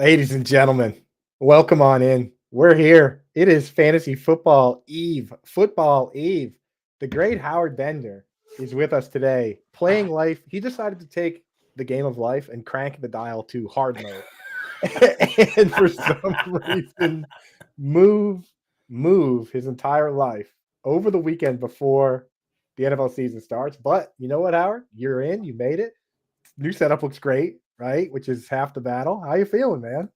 Ladies and gentlemen, welcome on in. We're here. It is Fantasy Football Eve. Football Eve. The great Howard Bender is with us today, playing life. He decided to take the game of life and crank the dial to hard mode. And for some reason, move, move his entire life over the weekend before the NFL season starts. But you know what, Howard? You're in. You made it. New setup looks great, right? Which is half the battle. How you feeling, man?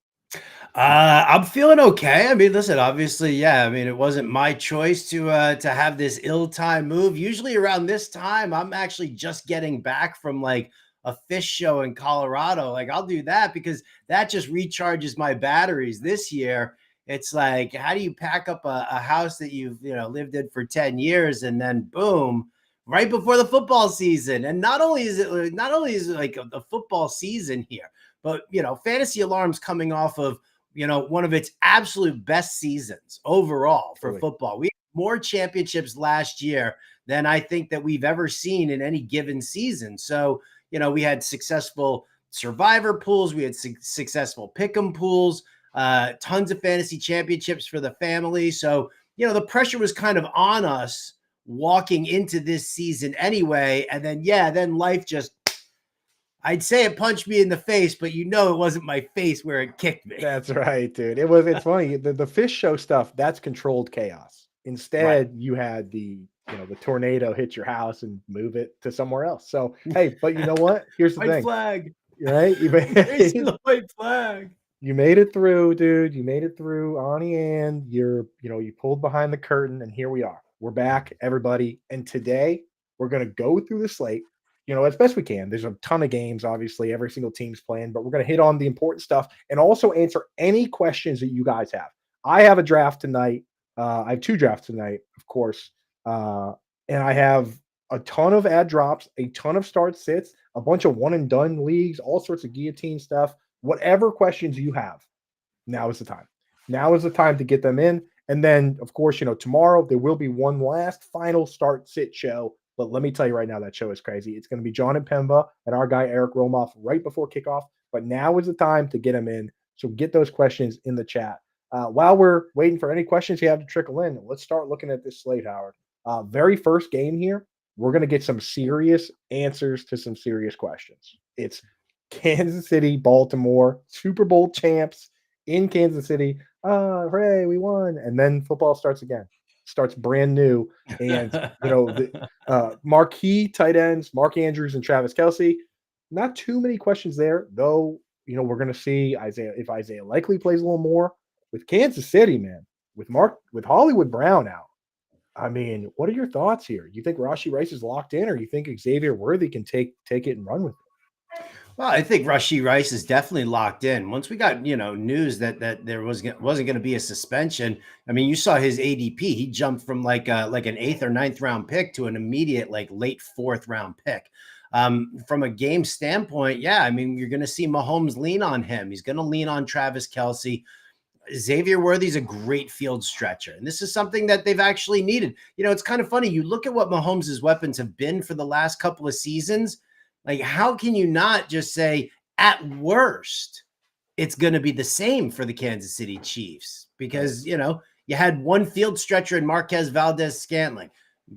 I'm feeling okay. I mean, listen, obviously, yeah. I mean, it wasn't my choice to have this ill-timed move. Usually around this time, I'm actually just getting back from like a fish show in Colorado. Like I'll do that because that just recharges my batteries. This year, it's like, how do you pack up a house that you've lived in for 10 years and then boom, right before the football season? And not only is it like the football season here, but Fantasy Alarm's coming off of one of its absolute best seasons overall for Truly. football. We had more championships last year than I think that we've ever seen in any given season. So, we had successful survivor pools, we had successful pick'em pools, tons of fantasy championships for the family. So, the pressure was kind of on us walking into this season anyway. And then life just, I'd say it punched me in the face, but it wasn't my face where it kicked me. That's right, dude. It's funny. The fish show stuff, that's controlled chaos. Right. Instead, you had the tornado hit your house and move it to somewhere else. So, hey, but you know what? Here's the White thing, flag. right? Raising the white flag. You made it through, dude. You made it through, Ani, and you pulled behind the curtain, and here we are. We're back, everybody. And today we're gonna go through the slate, as best we can. There's a ton of games, obviously, every single team's playing, but we're gonna hit on the important stuff and also answer any questions that you guys have. I have a draft tonight. I have two drafts tonight, of course. Uh, and I have a ton of ad drops, a ton of start sits, a bunch of one and done leagues, all sorts of guillotine stuff. Whatever questions you have, now is the time. Now is the time to get them in. And then, of course, tomorrow there will be one last final start sit show. But let me tell you right now, that show is crazy. It's going to be John and Pemba and our guy Eric Romoff right before kickoff. But now is the time to get them in. So get those questions in the chat. While we're waiting for any questions you have to trickle in, let's start looking at this slate, Howard. Very first game here, we're going to get some serious answers to some serious questions. It's Kansas City, Baltimore, Super Bowl champs in Kansas City. Hooray, we won. And then football starts again, starts brand new. And, the marquee tight ends, Mark Andrews and Travis Kelsey, not too many questions there, though. We're going to see if Isaiah likely plays a little more with Kansas City, man, with Hollywood Brown out. I mean, what are your thoughts here? You think Rashee Rice is locked in, or you think Xavier Worthy can take it and run with it? Well, I think Rashee Rice is definitely locked in. Once we got news that there wasn't going to be a suspension. I mean, you saw his ADP. He jumped from like an eighth or ninth round pick to an immediate like late fourth round pick. From a game standpoint, yeah, I mean, you're going to see Mahomes lean on him. He's going to lean on Travis Kelsey. Xavier Worthy's a great field stretcher, and this is something that they've actually needed. It's kind of funny. You look at what Mahomes' weapons have been for the last couple of seasons. Like, how can you not just say, at worst, it's going to be the same for the Kansas City Chiefs? Because, you had one field stretcher in Marquez Valdez-Scantling.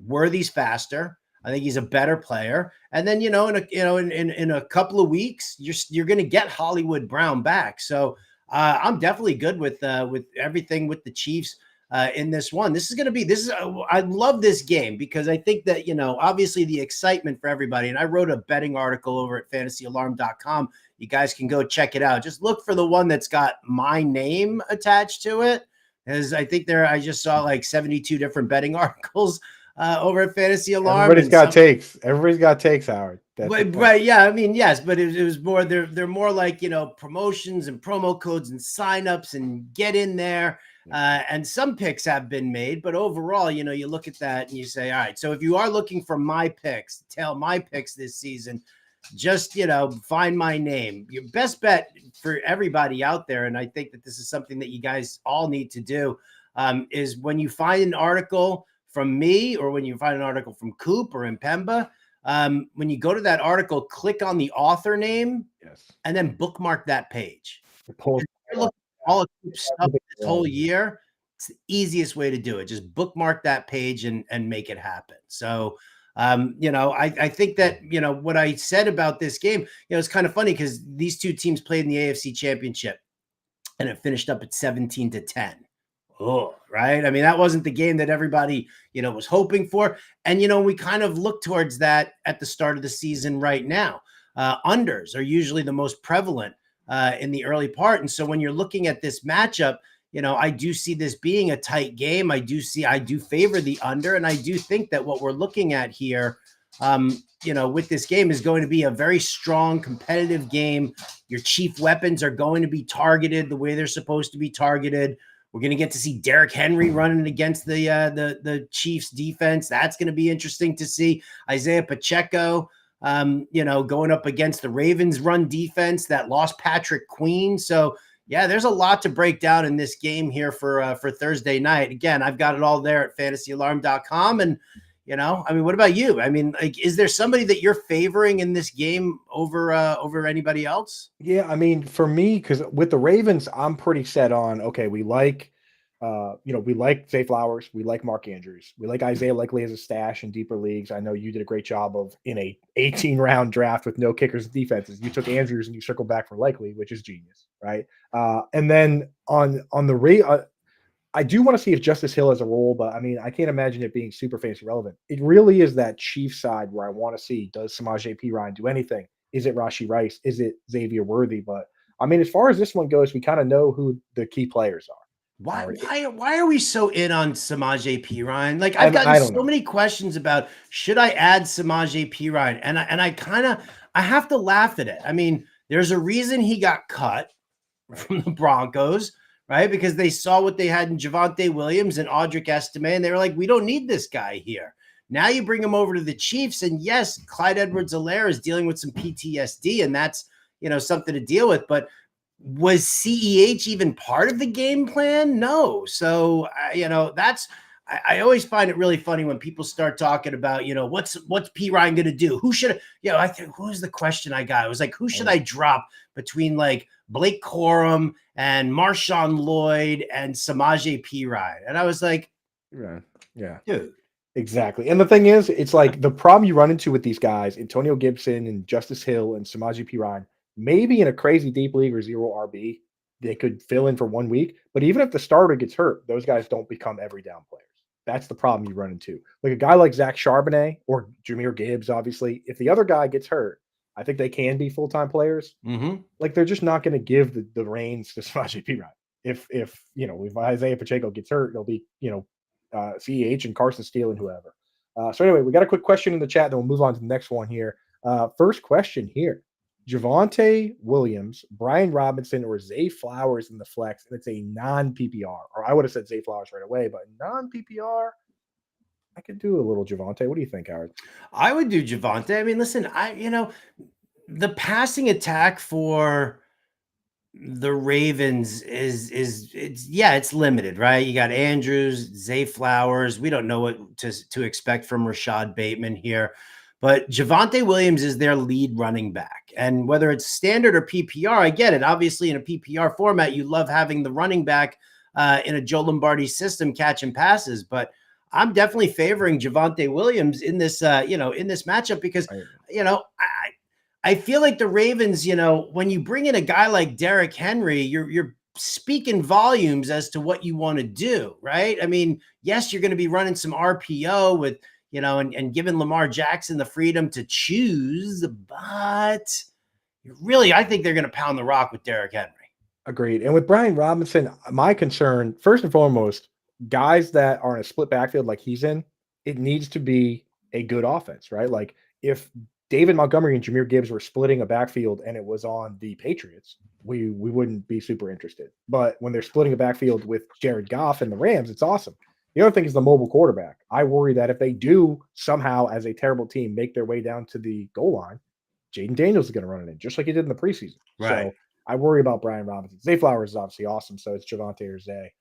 Worthy's faster. I think he's a better player. And then, in a couple of weeks, you're going to get Hollywood Brown back. So I'm definitely good with everything with the Chiefs in this one. I love this game because I think that, obviously the excitement for everybody. And I wrote a betting article over at fantasyalarm.com. You guys can go check it out. Just look for the one that's got my name attached to it. As I think I just saw like 72 different betting articles over at Fantasy Alarm. Everybody's got takes. Everybody's got takes, Howard. But yeah, I mean, yes, but it was more, they're more like, promotions and promo codes and signups and get in there. And some picks have been made, but overall, you look at that and you say, all right, so if you are looking for my picks, this season, just, find my name. Your best bet for everybody out there, and I think that this is something that you guys all need to do, is when you find an article from me or when you find an article from Coop or in Pemba, when you go to that article, click on the author name, Yes. and then bookmark that page. It pulls all stuff this whole year, it's the easiest way to do it. Just bookmark that page and make it happen. So, I think that, what I said about this game, it's kind of funny because these two teams played in the AFC Championship and it finished up at 17-10. Oh, right. I mean, that wasn't the game that everybody, was hoping for. And, we kind of look towards that at the start of the season right now. Unders are usually the most prevalent in the early part. And so when you're looking at this matchup, I do see this being a tight game. I do favor the under. And I do think that what we're looking at here, with this game is going to be a very strong competitive game. Your chief weapons are going to be targeted the way they're supposed to be targeted. We're going to get to see Derrick Henry running against the Chiefs defense. That's going to be interesting to see. Isaiah Pacheco, going up against the Ravens run defense that lost Patrick Queen. So yeah, there's a lot to break down in this game here for Thursday night. Again, I've got it all there at fantasyalarm.com. And, what about you? I mean, like, is there somebody that you're favoring in this game over anybody else? Yeah, I mean, for me, because with the Ravens, I'm pretty set on, okay, we like Zay Flowers, we like Mark Andrews, we like Isaiah Likely as a stash in deeper leagues. I know you did a great job of in a 18-round draft with no kickers and defenses. You took Andrews and you circled back for Likely, which is genius, right? And then on the I do want to see if Justice Hill has a role, but I mean, I can't imagine it being super fantasy relevant. It really is that Chiefs side where I want to see, does Samaje Perine do anything? Is it Rashee Rice? Is it Xavier Worthy? But I mean, as far as this one goes, we kind of know who the key players are. Why are we so in on Samaje Perine? Like, I've gotten I don't so know. many questions about, should I add Samaje Perine? And I have to laugh at it. I mean, there's a reason he got cut from the Broncos, right? Because they saw what they had in Javonte Williams and Audric Estime, and they were like, we don't need this guy here. Now you bring him over to the Chiefs, and yes, Clyde Edwards-Helaire is dealing with some PTSD, and that's, something to deal with. But was CEH even part of the game plan? No. So, I always find it really funny when people start talking about, what's Perine going to do? Who should, I think, who was the question I got? It was like, who should I drop between like Blake Corum and Marshawn Lloyd and Samaje Perine? And I was like, yeah, dude. Exactly. And the thing is, it's like the problem you run into with these guys, Antonio Gibson and Justice Hill and Samaje Perine, maybe in a crazy deep league or zero RB, they could fill in for 1 week. But even if the starter gets hurt, those guys don't become every down players. That's the problem you run into. Like a guy like Zach Charbonnet or Jahmyr Gibbs, obviously, if the other guy gets hurt, I think they can be full-time players. Mm-hmm. Like they're just not going to give the reins to Samaje Perine. If Isaiah Pacheco gets hurt, it'll be, CEH and Carson Steele and whoever. So anyway, we got a quick question in the chat, then we'll move on to the next one here. First question here. Javonte Williams, Brian Robinson, or Zay Flowers in the flex, and it's a non-PPR. Or I would have said Zay Flowers right away, but non-PPR, I could do a little Javonte. What do you think, Howard? I would do Javonte. I mean, listen, the passing attack for the Ravens it's limited, right? You got Andrews, Zay Flowers. We don't know what to expect from Rashad Bateman here, but Javonte Williams is their lead running back. And whether it's standard or PPR, I get it. Obviously, in a PPR format, you love having the running back in a Joe Lombardi system catching passes, but I'm definitely favoring Javonte Williams in this, in this matchup because, I feel like the Ravens, when you bring in a guy like Derrick Henry, you're speaking volumes as to what you want to do, right? I mean, yes, you're going to be running some RPO with, and giving Lamar Jackson the freedom to choose, but really, I think they're going to pound the rock with Derrick Henry. Agreed. And with Brian Robinson, my concern, first and foremost, guys that are in a split backfield like he's in, it needs to be a good offense, right? Like if David Montgomery and Jahmyr Gibbs were splitting a backfield and it was on the Patriots, we wouldn't be super interested. But when they're splitting a backfield with Jared Goff and the Rams, it's awesome. The other thing is the mobile quarterback. I worry that if they do somehow, as a terrible team, make their way down to the goal line, Jaden Daniels is going to run it in, just like he did in the preseason. Right. So I worry about Brian Robinson. Zay Flowers is obviously awesome, so it's Javonte or Zay.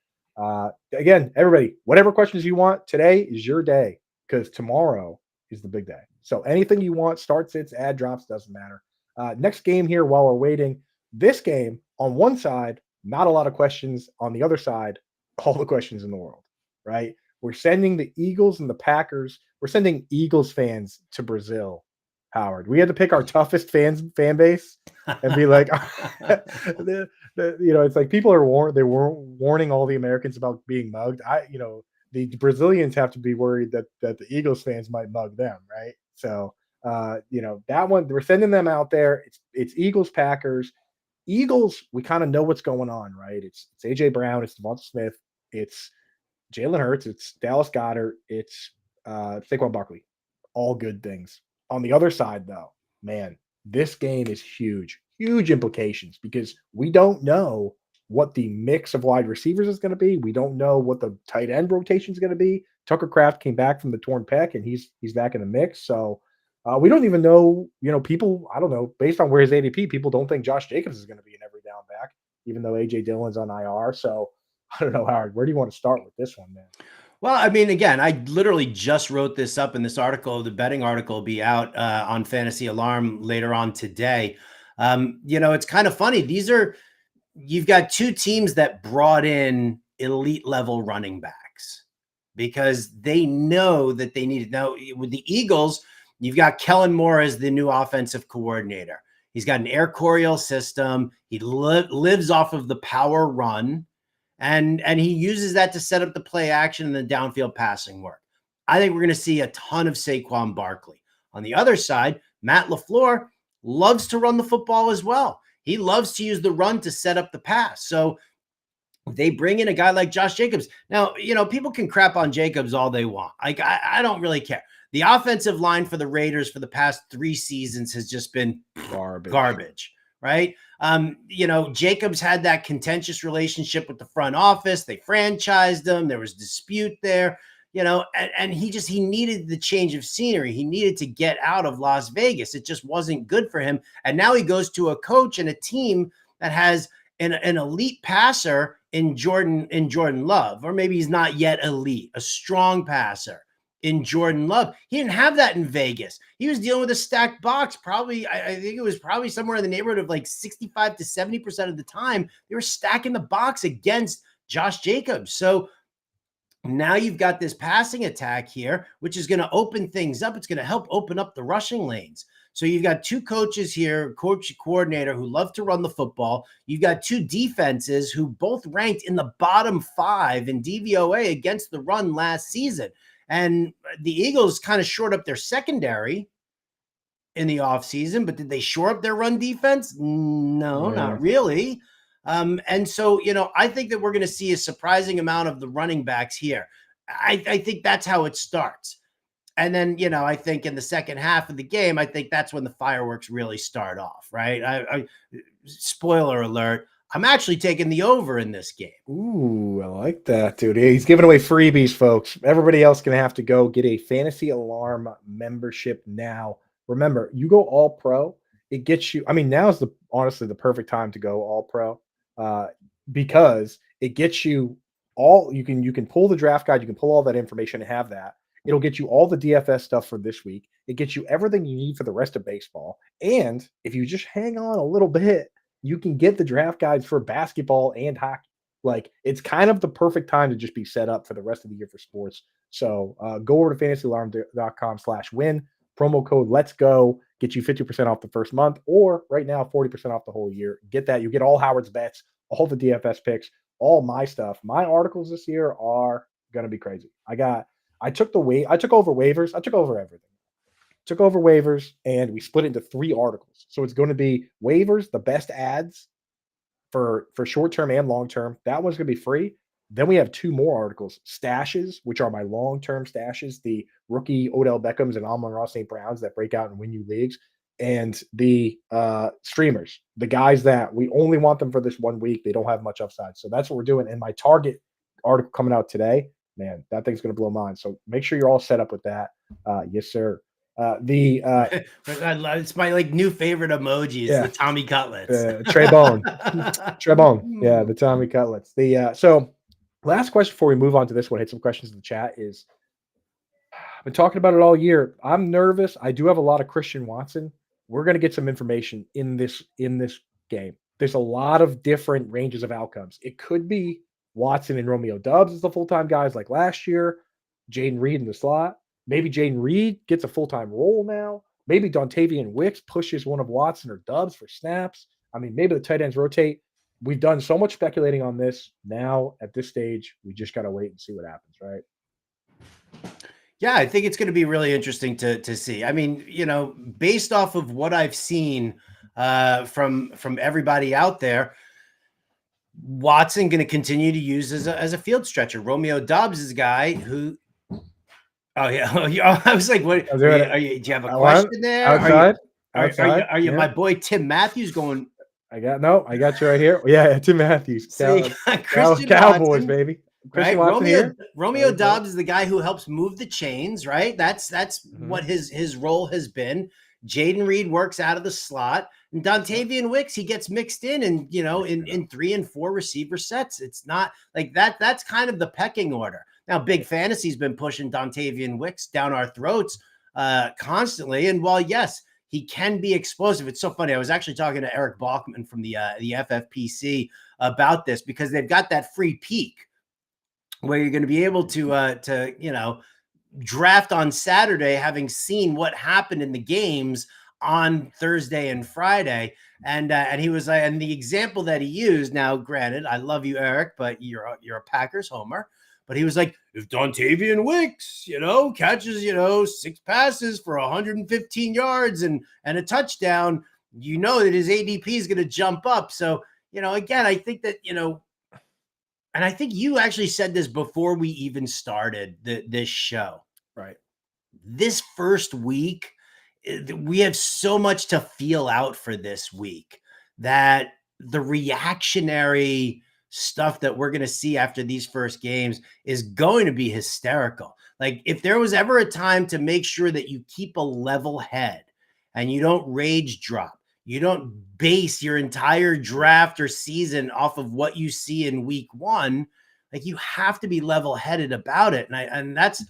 Again, everybody, whatever questions you want, today is your day because tomorrow is the big day. So anything you want, start, sits, add, drops, doesn't matter. Next game here while we're waiting. This game, on one side, not a lot of questions. On the other side, all the questions in the world, right? We're sending the Eagles and the Packers. We're sending Eagles fans to Brazil, Howard. We had to pick our toughest fan base and be like, it's like people are warned. They were warning all the Americans about being mugged. The Brazilians have to be worried that the Eagles fans might mug them, right? So, that one we're sending them out there. It's Eagles Packers. Eagles, we kind of know what's going on, right? It's AJ Brown, it's Devonta Smith, it's Jalen Hurts, it's Dallas Goedert, it's Saquon Barkley. All good things. On the other side, though, man, this game is huge, huge implications because we don't know what the mix of wide receivers is going to be. We don't know what the tight end rotation is going to be. Tucker Kraft came back from the torn pec, and he's back in the mix. So we don't even know. People. I don't know. Based on where his ADP, people don't think Josh Jacobs is going to be an every down back, even though AJ Dillon's on IR. So I don't know, Howard. Where do you want to start with this one, man? Well, I mean, again, I literally just wrote this up in this article. The betting article will be out on Fantasy Alarm later on today. It's kind of funny. You've got two teams that brought in elite level running backs because they know that they need it. Now, with the Eagles, you've got Kellen Moore as the new offensive coordinator. He's got an air coryell system. He lives off of the power run. And he uses that to set up the play action and the downfield passing work. I think we're going to see a ton of Saquon Barkley. On the other side, Matt LaFleur loves to run the football as well. He loves to use the run to set up the pass. So they bring in a guy like Josh Jacobs. Now, people can crap on Jacobs all they want. I don't really care. The offensive line for the Raiders for the past 3 seasons has just been garbage. Right? Jacobs had that contentious relationship with the front office. They franchised him. There was dispute there, and he needed the change of scenery. He needed to get out of Las Vegas. It just wasn't good for him. And now he goes to a coach and a team that has an elite passer in Jordan Love, or maybe he's not yet elite, a strong passer in Jordan Love. He didn't have that in Vegas. He was dealing with a stacked box. Probably, I think it was probably somewhere in the neighborhood of like 65 to 70% of the time, they were stacking the box against Josh Jacobs. So now you've got this passing attack here, which is going to open things up. It's going to help open up the rushing lanes. So you've got 2 coaches here, coach, coordinator, who love to run the football. You've got 2 defenses who both ranked in the bottom 5 in DVOA against the run last season. And the Eagles kind of shored up their secondary in the offseason, but did they shore up their run defense? No, not really. And so, I think that we're going to see a surprising amount of the running backs here. I think that's how it starts. And then, I think in the second half of the game, I think that's when the fireworks really start off, right? Spoiler alert, I'm actually taking the over in this game. Ooh, I like that, dude. He's giving away freebies, folks. Everybody else going to have to go get a Fantasy Alarm membership now. Remember, you go all pro. It gets you. I mean, now is honestly the perfect time to go all pro because it gets you all. You can pull the draft guide. You can pull all that information and have that. It'll get you all the DFS stuff for this week. It gets you everything you need for the rest of baseball. And if you just hang on a little bit, you can get the draft guides for basketball and hockey. Like, it's kind of the perfect time to just be set up for the rest of the year for sports. So go over to fantasyalarm.com/win. Promo code Let's Go. Get you 50% off the first month, or right now 40% off the whole year. Get that. You get all Howard's bets, all the DFS picks, all my stuff. My articles this year are going to be crazy. I took over waivers. I took over everything. Took over waivers, and we split into 3 articles. So it's going to be waivers, the best ads for short-term and long-term. That one's going to be free. Then we have 2 more articles, stashes, which are my long-term stashes, the rookie Odell Beckhams and Amon-Ra St. Browns that break out and win you leagues, and the streamers, the guys that we only want them for this 1 week. They don't have much upside. So that's what we're doing. And my target article coming out today, man, that thing's going to blow mine. So make sure you're all set up with that. Yes, sir. It's my new favorite emoji. It's the Tommy Cutlets. Trebone. Yeah, the Tommy Cutlets. So last question before we move on to this one, hit some questions in the chat is, I've been talking about it all year. I'm nervous. I do have a lot of Christian Watson. We're going to get some information in this game. there's a lot of different ranges of outcomes. It could be Watson and Romeo Dubs as the full-time guys like last year, Jaden Reed in the slot. Maybe Jaden Reed gets a full-time role now. Maybe Dontavian Wicks pushes one of Watson or Dubs for snaps. I mean, maybe the tight ends rotate. We've done so much speculating on this. Now, at this stage, we just got to wait and see what happens, right? Yeah, I think it's going to be really interesting to see. I mean, based off of what I've seen from everybody out there, Watson going to continue to use as a field stretcher. Romeo Dobbs is a guy who. Oh yeah, I was like, "What? Do you have a question there? Outside, Are you my boy Tim Matthews going?" I got you right here. Yeah, Tim Matthews. So you got Christian Cowboys, Watson, baby. Christian Watson Romeo here. Romeo Dobbs is the guy who helps move the chains, right? That's what his role has been. Jaden Reed works out of the slot, and Dontavian Wicks, he gets mixed in, and in 3 and 4 receiver sets. It's not like that. That's kind of the pecking order. Now, Big Fantasy's been pushing Dontavian Wicks down our throats constantly, and while yes, he can be explosive. It's so funny. I was actually talking to Eric Bachman from the FFPC about this because they've got that free peek where you're going to be able to draft on Saturday, having seen what happened in the games on Thursday and Friday. And he was like, and the example that he used, now granted, I love you, Eric, but you're a Packers homer. But he was like, if Dontavian Wicks, catches, 6 passes for 115 yards and a touchdown, that his ADP is going to jump up. So, again, I think that, and I think you actually said this before we even started this show. Right. This first week, we have so much to feel out for this week that the reactionary stuff that we're going to see after these first games is going to be hysterical. Like, if there was ever a time to make sure that you keep a level head and you don't rage drop, you don't base your entire draft or season off of what you see in week 1, like, you have to be level-headed about it. And that's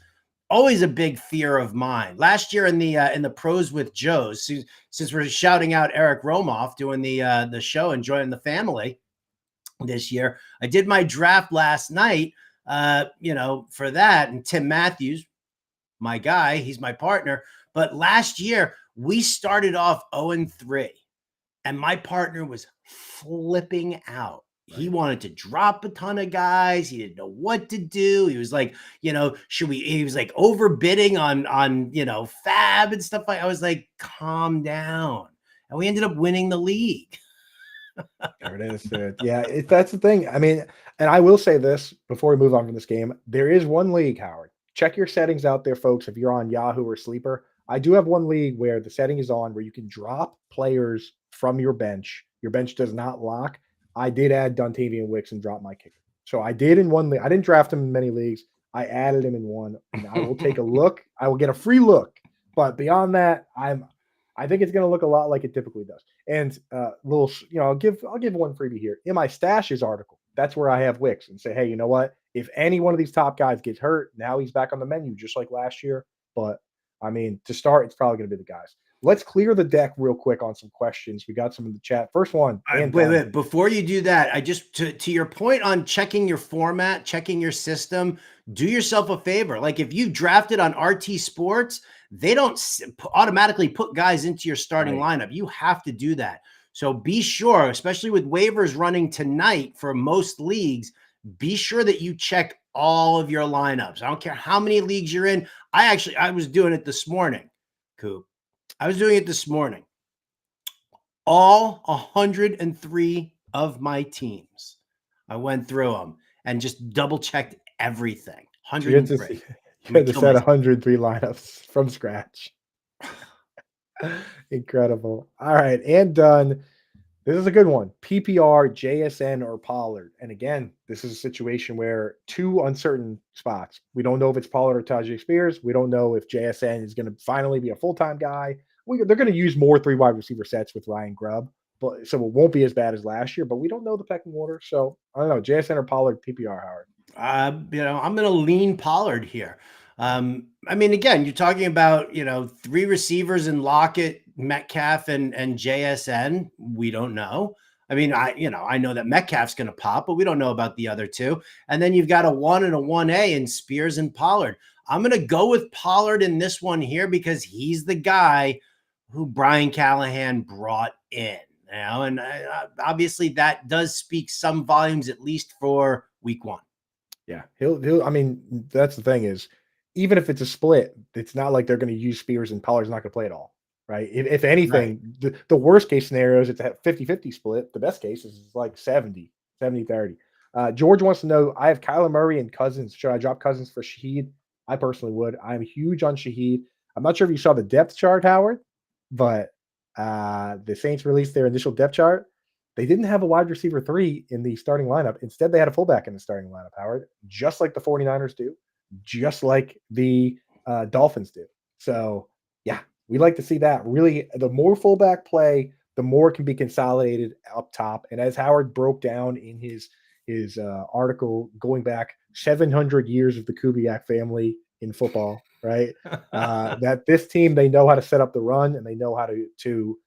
always a big fear of mine. Last year in the Pros with Joes, since we're shouting out Eric Romoff doing the show and joining the family this year, I did my draft last night, for that. And Tim Matthews, my guy, he's my partner. But last year we started off 0-3, and my partner was flipping out. He wanted to drop a ton of guys. He didn't know what to do. He was like, he was like overbidding on fab and stuff like. I was like, calm down. And we ended up winning the league. There it is, dude. Yeah, that's the thing. I mean, and I will say this before we move on from this game. There is one league, Howard. Check your settings out there, folks. If you're on Yahoo or Sleeper, I do have one league where the setting is on where you can drop players from your bench. Your bench does not lock. I did add Dontavian Wicks and drop my kicker. So I did in one league. I didn't draft him in many leagues. I added him in one, and I will take a look. I will get a free look. But beyond that, I think it's going to look a lot like it typically does. And I'll give one freebie here. In my stashes article, that's where I have Wicks and say, hey, you know what? If any one of these top guys gets hurt, now he's back on the menu just like last year. But I mean, to start, it's probably going to be the guys. Let's clear the deck real quick on some questions. We got some in the chat. First one. Wait. Before you do that, I just, to your point on checking your format, checking your system, do yourself a favor. Like, if you drafted on RT Sports, they don't automatically put guys into your starting lineup. You have to do that. So be sure, especially with waivers running tonight for most leagues, be sure that you check all of your lineups. I don't care how many leagues you're in. I was doing it this morning, Coop. I was doing it this morning. All 103 of my teams, I went through them and just double checked everything. 103. You had to set 103 lineups from scratch. Incredible. All right, and done. This is a good one. PPR, JSN, or Pollard. And again, this is a situation where 2 uncertain spots. We don't know if it's Pollard or Tajay Spears. We don't know if JSN is going to finally be a full-time guy. They're going to use more 3 wide receiver sets with Ryan Grubb, so it won't be as bad as last year. But we don't know the pecking order, so I don't know. JSN or Pollard, PPR, Howard. I'm going to lean Pollard here. I mean, again, you're talking about 3 receivers in Lockett, Metcalf, and JSN. We don't know. I mean, I know that Metcalf's going to pop, but we don't know about the other two. And then you've got a 1 and a 1A in Spears and Pollard. I'm going to go with Pollard in this one here because he's the guy who Brian Callahan brought in. And obviously that does speak some volumes, at least for week 1. Yeah, he'll. I mean, that's the thing is, even if it's a split, it's not like they're going to use Spears and Pollard's not going to play at all, right? If Right. anything, the worst case scenario is it's a 50-50 split. The best case is like 70-30. George wants to know, I have Kyler Murray and Cousins. Should I drop Cousins for Shaheed? I personally would. I'm huge on Shaheed. I'm not sure if you saw the depth chart, Howard, but the Saints released their initial depth chart. They didn't have a wide receiver 3 in the starting lineup. Instead, they had a fullback in the starting lineup, Howard, just like the 49ers do, just like the Dolphins do. So, yeah, we like to see that. Really, the more fullback play, the more it can be consolidated up top. And as Howard broke down in his article, going back 700 years of the Kubiak family in football, right? That this team, they know how to set up the run and they know how to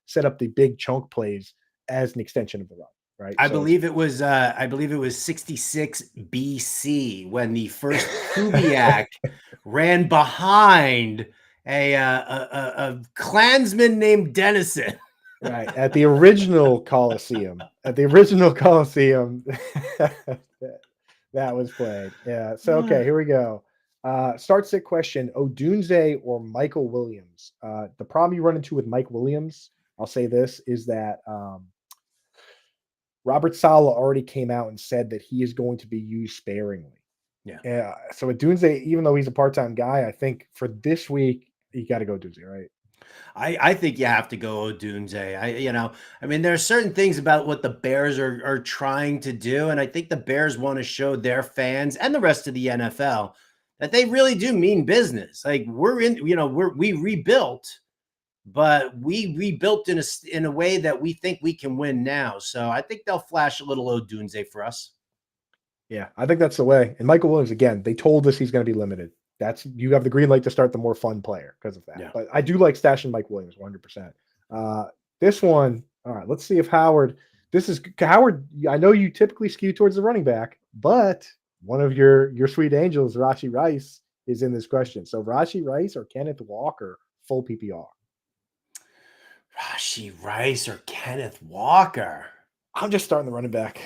set up the big chunk plays as an extension of the run, right? I So believe it was 66 BC when the first Kubiak ran behind a Klansman named Dennison. right at the original Coliseum, that was played. Yeah. So okay, here we go. Start sit question: Odunze or Michael Williams? The problem you run into with Mike Williams, I'll say this, is that Robert Saleh already came out and said that he is going to be used sparingly. Yeah. Yeah. So with Dunze, even though he's a part-time guy, I think for this week, you got to go Dunze, right? I think you have to go Odunze. I mean, there are certain things about what the Bears are trying to do, and I think the Bears want to show their fans and the rest of the NFL that they really do mean business. Like we rebuilt, but we rebuilt in a way that we think we can win now. So I think they'll flash a little Odunze for us. Yeah, I think that's the way. And Michael Williams, again, they told us he's going to be limited. You have the green light to start the more fun player because of that. Yeah. But I do like stashing Mike Williams 100%. This one, all right, let's see if Howard. This is Howard. I know you typically skew towards the running back, but one of your sweet angels, Rashi Rice, is in this question. So Rashi Rice or Kenneth Walker, full PPR? Rashi Rice or Kenneth Walker? I'm just starting the running back.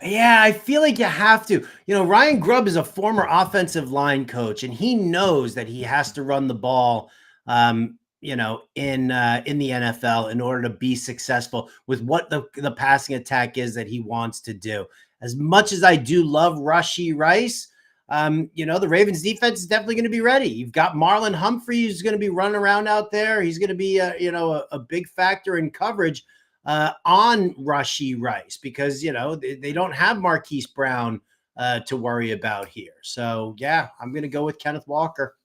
Yeah, I feel like you have to. Ryan Grubb is a former offensive line coach, and he knows that he has to run the ball, in the NFL in order to be successful with what the passing attack is that he wants to do. As much as I do love Rashi Rice, the Ravens defense is definitely going to be ready. You've got Marlon Humphrey who's going to be running around out there. He's going to be a big factor in coverage on Rashi Rice because they don't have Marquise Brown to worry about here. So yeah, I'm going to go with Kenneth Walker.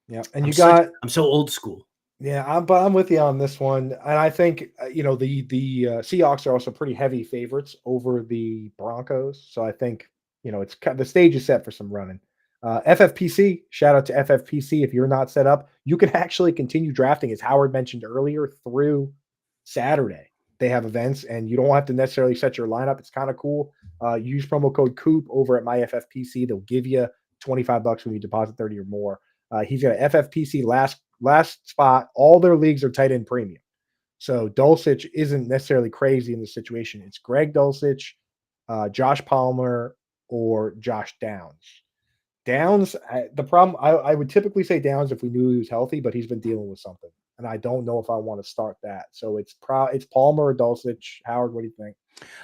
Yeah, and I'm so old school. Yeah, I'm with you on this one, and I think the Seahawks are also pretty heavy favorites over the Broncos. So I think it's the stage is set for some running. FFPC, shout out to FFPC. If you're not set up, you can actually continue drafting, as Howard mentioned earlier, through Saturday. They have events, and you don't have to necessarily set your lineup. It's kind of cool. Use promo code COOP over at MyFFPC. They'll give you $25 when you deposit 30 or more. He's got an FFPC last spot. All their leagues are tight end premium. So Dulcich isn't necessarily crazy in this situation. It's Greg Dulcich, Josh Palmer, or Josh Downs. Downs, the problem, I would typically say Downs if we knew he was healthy, but he's been dealing with something. And I don't know if I want to start that. So it's Palmer or Dulcich. Howard, what do you think?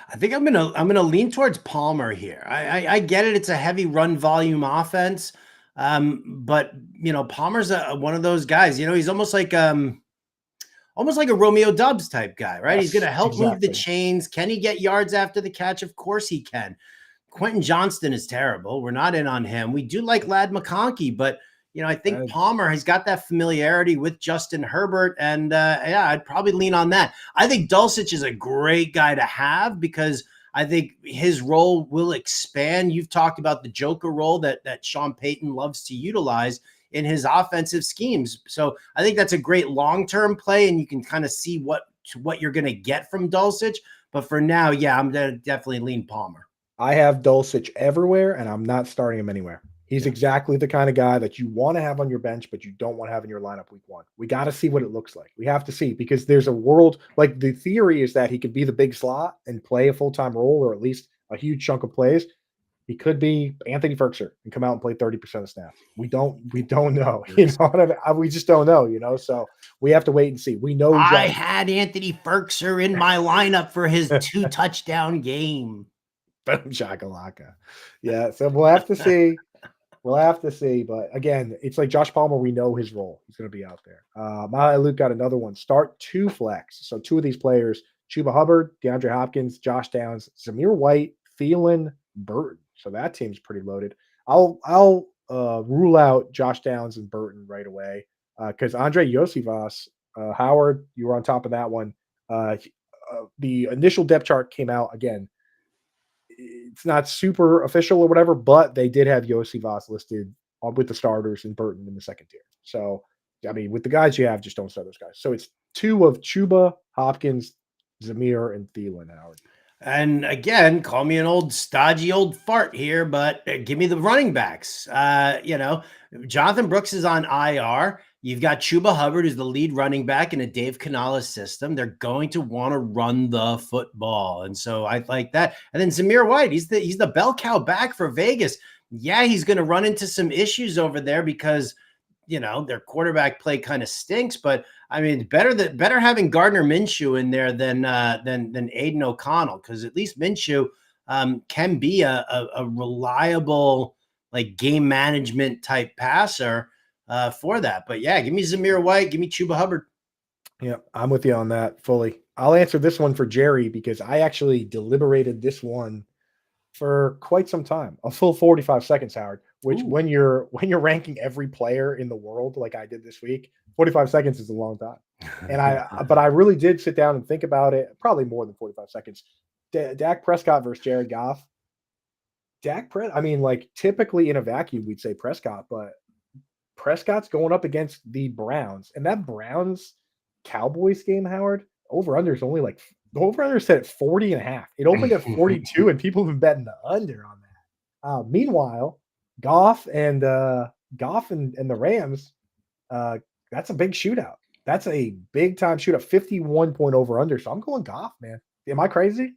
I think I'm gonna lean towards Palmer here. I get it; it's a heavy run volume offense, but Palmer's one of those guys. He's almost like a Romeo Doubs type guy, right? Yes, He's gonna help move the exactly. chains. Can he get yards after the catch? Of course he can. Quentin Johnston is terrible. We're not in on him. We do like Ladd McConkey, but I think Palmer has got that familiarity with Justin Herbert, and I'd probably lean on that. I think Dulcich is a great guy to have because I think his role will expand. You've talked about the Joker role that Sean Payton loves to utilize in his offensive schemes. So I think that's a great long-term play, and you can kind of see what you're going to get from Dulcich. But for now, yeah, I'm gonna definitely lean Palmer. I have Dulcich everywhere, and I'm not starting him anywhere. He's Yeah. exactly the kind of guy that you want to have on your bench, but you don't want to have in your lineup week 1. We got to see what it looks like. We have to see because there's a world like the theory is that he could be the big slot and play a full-time role or at least a huge chunk of plays. He could be Anthony Ferkser and come out and play 30% of snaps. We don't know. You know what I mean? We just don't know, So we have to wait and see. We know I had Anthony Ferkser in my lineup for his 2 touchdown game. Boom shakalaka. Yeah, so we'll have to see. We'll have to see. But again, it's like Josh Palmer. We know his role. He's going to be out there. Luke got another one. Start 2 flex. So 2 of these players: Chuba Hubbard, DeAndre Hopkins, Josh Downs, Zamir White, Thielen, Burton. So that team's pretty loaded. I'll rule out Josh Downs and Burton right away because Andre Yosivas, Howard, you were on top of that one. The initial depth chart came out again. It's not super official or whatever, but they did have Yossi Voss listed with the starters and Burton in the second tier. So, I mean, with the guys you have, just don't start those guys. So it's 2 of Chuba, Hopkins, Zamir, and Thielen, Howard. And again, call me an old stodgy old fart here, but give me the running backs. Jonathan Brooks is on IR. You've got Chuba Hubbard, who's the lead running back in a Dave Canales system. They're going to want to run the football, and so I like that. And then Zamir White, he's the bell cow back for Vegas. Yeah, he's going to run into some issues over there because their quarterback play kind of stinks. But I mean, better having Gardner Minshew in there than Aiden O'Connell, because at least Minshew can be a reliable like game management type passer for that. But yeah, give me Zamir White, give me Chuba Hubbard. Yeah, I'm with you on that fully. I'll answer this one for Jerry because I actually deliberated this one for quite some time, a full 45 seconds, Howard, which Ooh. when you're ranking every player in the world like I did this week, 45 seconds is a long time. And but I really did sit down and think about it, probably more than 45 seconds. Dak Prescott versus Jared Goff. I mean, like typically in a vacuum, we'd say Prescott, but Prescott's going up against the Browns, and that Browns Cowboys game, Howard, over under is only like the over under set at 40.5. It opened at 42, and people have been betting the under on that. Meanwhile, Goff and the Rams, that's a big shootout. That's a big time shootout, 51 point over under. So I'm going Goff, man. Am I crazy?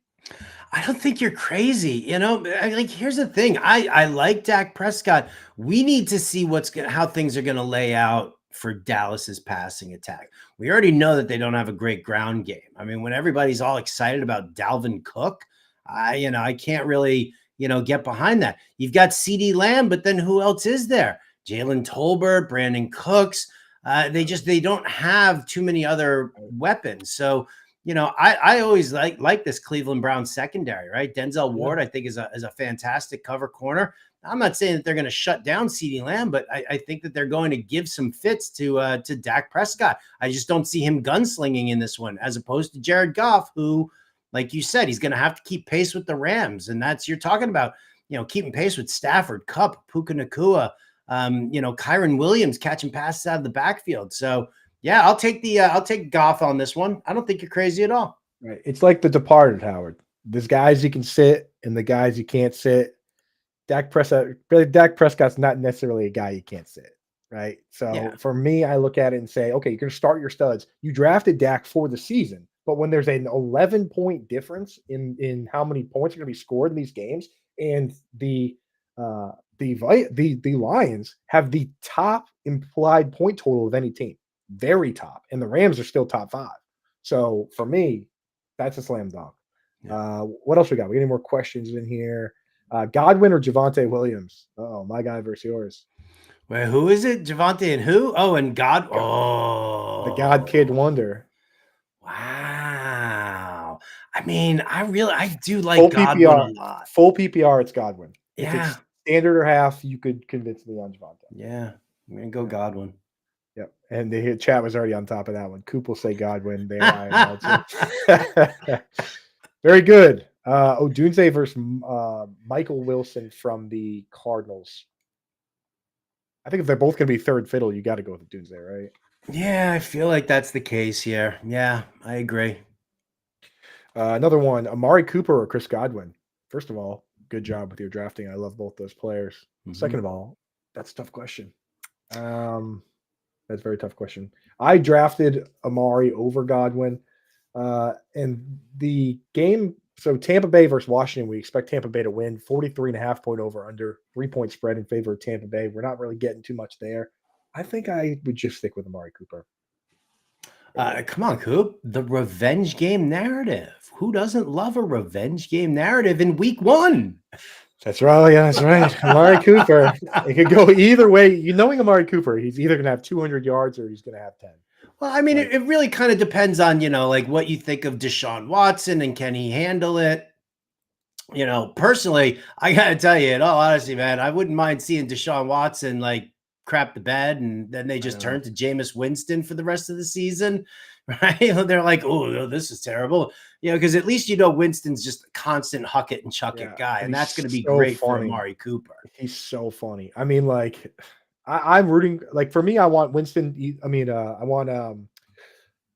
I don't think you're crazy. Here's the thing. I like Dak Prescott. We need to see how things are going to lay out for Dallas's passing attack. We already know that they don't have a great ground game. I mean, when everybody's all excited about Dalvin Cook, I can't really, get behind that. You've got CeeDee Lamb, but then who else is there? Jalen Tolbert, Brandon Cooks. They don't have too many other weapons. So, I always like this Cleveland Browns secondary, right? Denzel Ward, I think, is a fantastic cover corner. I'm not saying that they're going to shut down CeeDee Lamb, but I think that they're going to give some fits to Dak Prescott. I just don't see him gunslinging in this one, as opposed to Jared Goff, who, like you said, he's going to have to keep pace with the Rams, and you're talking about, keeping pace with Stafford, Kupp, Puka Nacua, Kyron Williams catching passes out of the backfield. So. Yeah, I'll take Goff on this one. I don't think you're crazy at all. Right. It's like The Departed, Howard. There's guys you can sit and the guys you can't sit. Dak Prescott's not necessarily a guy you can't sit, right? So for me, I look at it and say, okay, you're going to start your studs. You drafted Dak for the season, but when there's an 11-point difference in how many points are going to be scored in these games, and the Lions have the top implied point total of any team. Very top, and the Rams are still top 5. So for me, that's a slam dunk. Yeah. What else we got? We got any more questions in here? Godwin or Javonte Williams? Oh, my guy versus yours. Wait, who is it? Javonte and who? Oh, and God. The God Kid Wonder. Wow. I mean, I do like full Godwin PPR, a lot. Full PPR, it's Godwin. Yeah. If it's standard or half, you could convince me on Javonte. Yeah, I'm gonna go Godwin. Yep, and the chat was already on top of that one. Coop will say Godwin there. I Very good. Odunze versus Michael Wilson from the Cardinals. I think if they're both going to be third fiddle, you got to go with Odunze, right? Yeah, I feel like that's the case here. Yeah, I agree. Another one, Amari Cooper or Chris Godwin. First of all, good job with your drafting. I love both those players. Second of all, that's a tough question. That's a very tough question. I drafted Amari over Godwin. And the game, so Tampa Bay versus Washington, we expect Tampa Bay to win 43.5 point over under 3 point spread in favor of Tampa Bay. We're not really getting too much there. I think I would just stick with Amari Cooper. Come on, Coop. The revenge game narrative. Who doesn't love a revenge game narrative in week 1? That's right. Yeah, that's right. Amari Cooper. It could go either way. You knowing Amari Cooper, he's either going to have 200 yards or he's going to have 10. Well, I mean, it really kind of depends on, like what you think of Deshaun Watson and can he handle it? Personally, I got to tell you, in all honesty, man, I wouldn't mind seeing Deshaun Watson like crap the bed and then they just turn to Jameis Winston for the rest of the season, right? They're like, oh, this is terrible. Because at least Winston's just a constant huck it and chuck it guy, and that's going to be so great for Amari Cooper. He's so funny. I mean, like, I'm rooting. Like for me, I want Winston. I mean, I want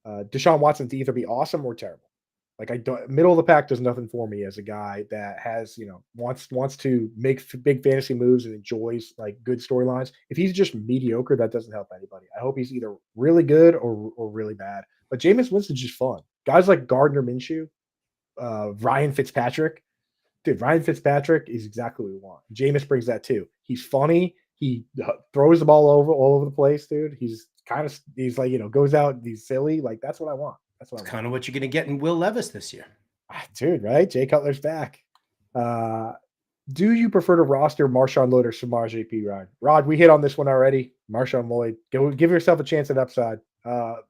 Deshaun Watson to either be awesome or terrible. Like I don't, middle of the pack does nothing for me as a guy that has, wants to make big fantasy moves and enjoys like good storylines. If he's just mediocre, that doesn't help anybody. I hope he's either really good or really bad. But Jameis Winston's just fun. Guys like Gardner Minshew, Ryan Fitzpatrick. Dude, Ryan Fitzpatrick is exactly what we want. Jameis brings that too. He's funny. He throws the ball all over the place, dude. He's like, goes out, he's silly. Like that's what I want. That's kind of what you're going to get in Will Levis this year. Dude, right? Jay Cutler's back. Do you prefer to roster Marshawn Lloyd or Samaje Perine? Rod, we hit on this one already. Marshawn Lloyd. Go give yourself a chance at upside.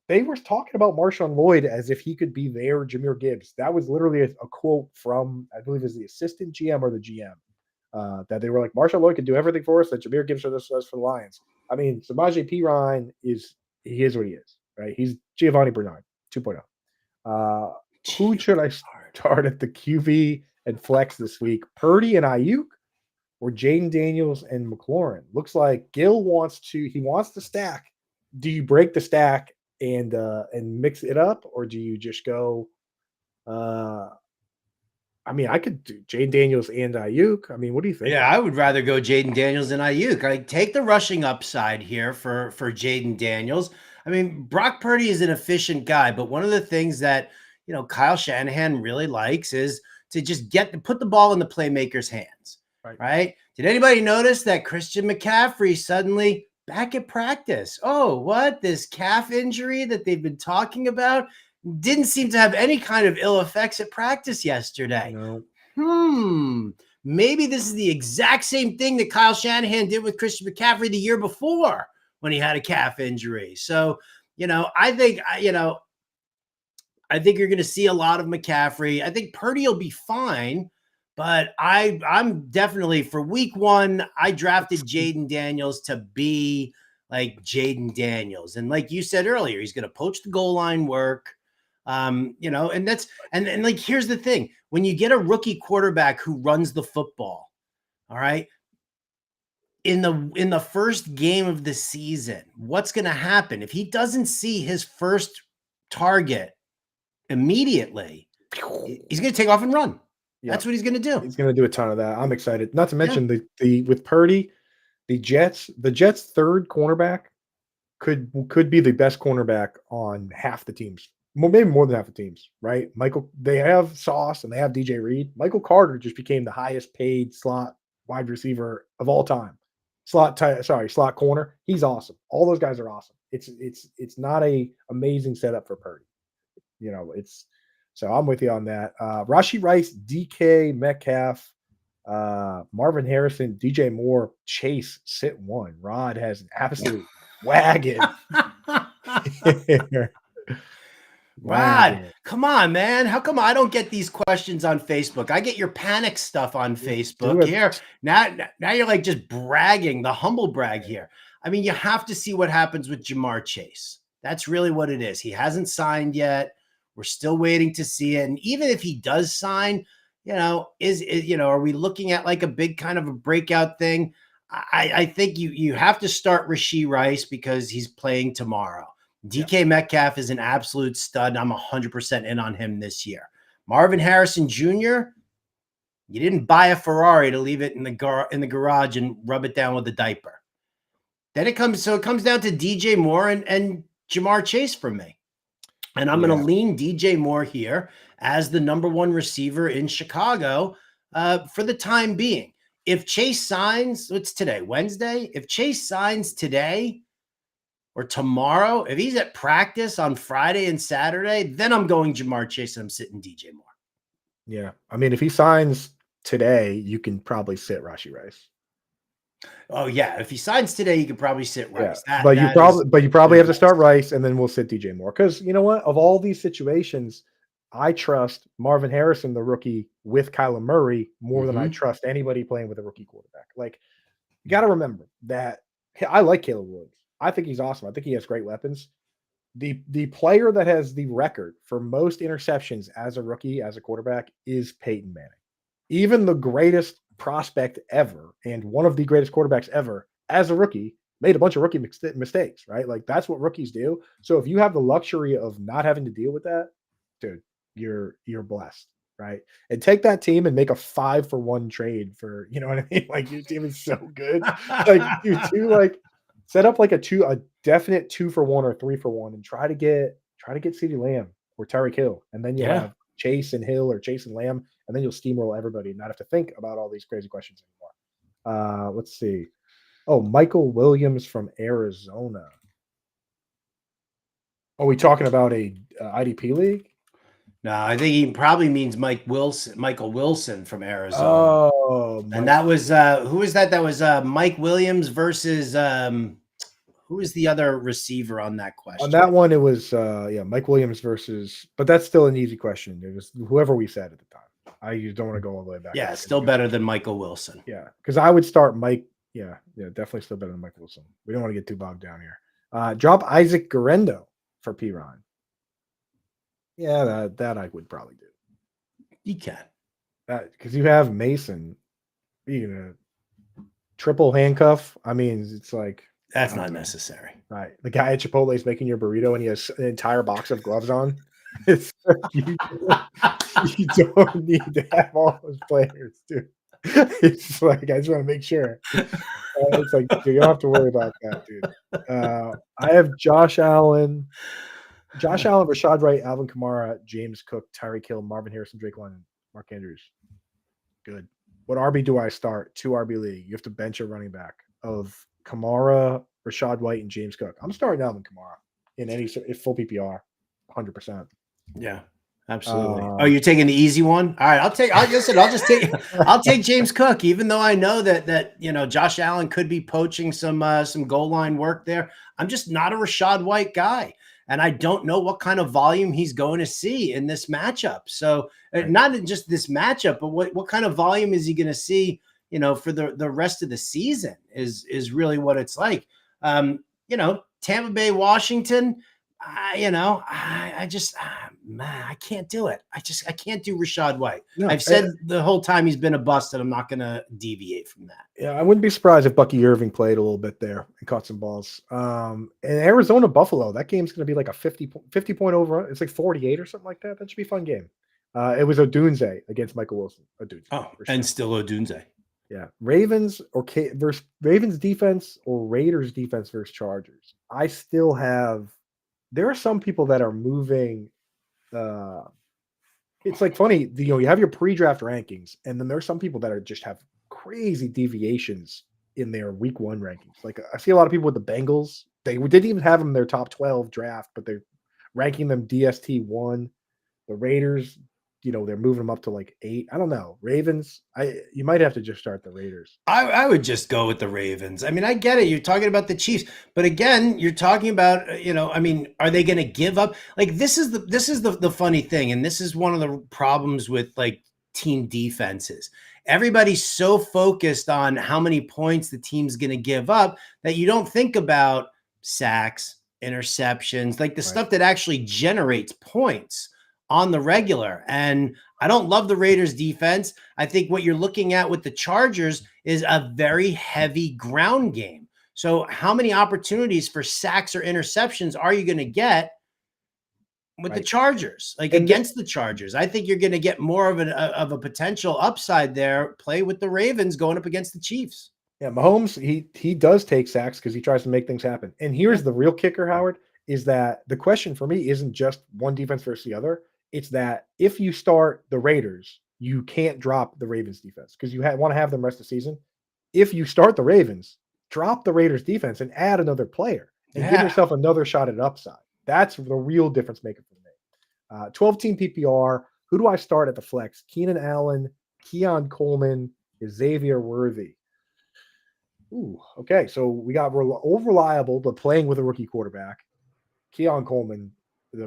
They were talking about Marshawn Lloyd as if he could be their Jahmyr Gibbs. That was literally a quote from, I believe, is the assistant GM or the GM. That they were like, Marshawn Lloyd could do everything for us that Jahmyr Gibbs does for the Lions. I mean, Samaje Perine is what he is, right? He's Giovanni Bernard 2.0. Who should I start at the QB and flex this week? Purdy and Ayuk or Jaden Daniels and McLaurin? Looks like Gil wants to stack. Do you break the stack and mix it up, or do you just go? I mean, I could do Jaden Daniels and Ayuk. I mean, what do you think? Yeah, I would rather go Jaden Daniels than Ayuk. I take the rushing upside here for Jaden Daniels. I mean, Brock Purdy is an efficient guy, but one of the things that, Kyle Shanahan really likes is to just put the ball in the playmaker's hands, right? Did anybody notice that Christian McCaffrey suddenly back at practice? Oh, what? This calf injury that they've been talking about didn't seem to have any kind of ill effects at practice yesterday. No. Maybe this is the exact same thing that Kyle Shanahan did with Christian McCaffrey the year before when he had a calf injury. So, I think you're going to see a lot of McCaffrey. I think Purdy will be fine, but I'm definitely for week 1, I drafted Jaden Daniels to be like Jaden Daniels. And like you said earlier, he's going to poach the goal line work. And that's, and like, here's the thing, when you get a rookie quarterback who runs the football, all right, in the first game of the season, what's going to happen if he doesn't see his first target immediately? He's going to take off and run. Yep. That's what he's going to do. He's going to do a ton of that. I'm excited. Not to mention the with Purdy, the Jets' third cornerback could be the best cornerback on half the teams. Maybe more than half the teams, right? They have Sauce and they have DJ Reed. Michael Carter just became the highest paid slot wide receiver of all time. Slot corner. He's awesome. All those guys are awesome. It's not a amazing setup for Purdy. So I'm with you on that. Rashee Rice, DK Metcalf, Marvin Harrison, DJ Moore, Chase, sit one. Rod has an absolute wagon. Rod, come on, man. How come I don't get these questions on Facebook? I get your panic stuff on Facebook here. Now you're like just bragging, the humble brag here. I mean, you have to see what happens with Jamar Chase. That's really what it is. He hasn't signed yet. We're still waiting to see it. And even if he does sign, are we looking at like a big kind of a breakout thing? I think you have to start Rashee Rice because he's playing tomorrow. DK Metcalf is an absolute stud. I'm 100% in on him this year. Marvin Harrison Jr., you didn't buy a Ferrari to leave it in the garage and rub it down with a diaper. Then it comes down to DJ Moore and Jamar Chase for me. And I'm going to lean DJ Moore here as the number one receiver in Chicago for the time being. If Chase signs, what's today, Wednesday? If Chase signs today or tomorrow, if he's at practice on Friday and Saturday, then I'm going Jamar Chase and I'm sitting DJ Moore. Yeah. I mean, if he signs today, you can probably sit Rashee Rice. Oh yeah, if he signs today, you could probably sit Rice. Yeah. But you probably have to start Rice, and then we'll sit DJ Moore. Because you know what? Of all these situations, I trust Marvin Harrison, the rookie, with Kyler Murray more than I trust anybody playing with a rookie quarterback. Like, you got to remember that I like Caleb Williams. I think he's awesome. I think he has great weapons. The player that has the record for most interceptions as a rookie, as a quarterback, is Peyton Manning. Even the greatest prospect ever and one of the greatest quarterbacks ever as a rookie made a bunch of rookie mistakes, right? Like, that's what rookies do. So if you have the luxury of not having to deal with that, dude, you're blessed, right? And take that team and make a 5-for-1 trade for, you know what I mean? Like, your team is so good. Like, you do, like, set up like a definite 2-for-1 or 3-for-1 and try to get CeeDee Lamb or Tyreek Hill. And then you'll have Chase and Hill or Chase and Lamb, and then you'll steamroll everybody and not have to think about all these crazy questions anymore. Let's see. Oh, Michael Williams from Arizona. Are we talking about a IDP league? No, I think he probably means Michael Wilson from Arizona. Oh, and that was who was that? That was Mike Williams versus who is the other receiver on that question? On that one, it was Mike Williams versus, but that's still an easy question. It was whoever we said at the time. I just don't want to go all the way back. Yeah, still better than Michael Wilson. Yeah, because I would start Mike. Yeah, definitely still better than Mike Wilson. We don't want to get too bogged down here. Drop Isaac Guerendo for P-Ron. Yeah, that I would probably do. You can. Because you have Mason. You gonna triple handcuff? I mean, it's like that's not necessary. Right. The guy at Chipotle is making your burrito and he has an entire box of gloves on. You don't need to have all those players, dude. It's like, I just want to make sure. It's like, dude, you don't have to worry about that, dude. I have Josh Allen, Rashad Wright, Alvin Kamara, James Cook, Tyreek Hill, Marvin Harrison, Drake London, Mark Andrews. Good. What RB do I start? 2 RB league. You have to bench a running back of Kamara, Rashad White, and James Cook. I'm starting Alvin Kamara in any full PPR, 100%. Yeah, absolutely. You're taking the easy one? All right, I'll take James Cook, even though I know that Josh Allen could be poaching some goal line work there. I'm just not a Rashad White guy. And I don't know what kind of volume he's going to see in this matchup. So not in just this matchup, but what kind of volume is he going to see, for the rest of the season is really what it's like. Tampa Bay, Washington, I can't do it. I can't do Rashad White. No, I've said the whole time he's been a bust, and I'm not going to deviate from that. Yeah, I wouldn't be surprised if Bucky Irving played a little bit there and caught some balls. And Arizona Buffalo, that game's going to be like a 50 point over. It's like 48 or something like that. That should be a fun game. It was Odunze against Michael Wilson. Odunze. Oh, and still Odunze. Yeah, Ravens versus Ravens defense or Raiders defense versus Chargers. I still have. There are some people that are moving. It's like funny, you have your pre-draft rankings, and then there's some people that are just have crazy deviations in their week 1 rankings. Like, I see a lot of people with the Bengals. They didn't even have them in their top 12 draft, but they're ranking them DST 1. The Raiders, they're moving them up to like 8. I don't know. Ravens, you might have to just start the Raiders. I would just go with the Ravens. I mean, I get it. You're talking about the Chiefs, but again, you're talking about, are they going to give up? Like, this is the funny thing. And this is one of the problems with like team defenses. Everybody's so focused on how many points the team's going to give up that you don't think about sacks, interceptions, like the stuff that actually generates points on the regular. And I don't love the Raiders defense. I think what you're looking at with the Chargers is a very heavy ground game. So how many opportunities for sacks or interceptions are you going to get with the right? Chargers, like And against the Chargers. I think you're going to get more of a potential upside there. Play with the Ravens going up against the Chiefs. yeah, Mahomes, he does take sacks because he tries to make things happen. And Yeah. here's the real kicker, Howard, is that the question for me isn't just one defense versus the other. It's that if you start the Raiders, you can't drop the Ravens defense because you want to have them rest of the season. If you start the Ravens, drop the Raiders defense and add another player and give Yeah. yourself another shot at upside. That's the real difference maker for me. 12-team PPR. Who do I start at the flex? Keenan Allen, Keon Coleman, Xavier Worthy. Ooh, okay. So we got old reliable, but playing with a rookie quarterback. Keon Coleman,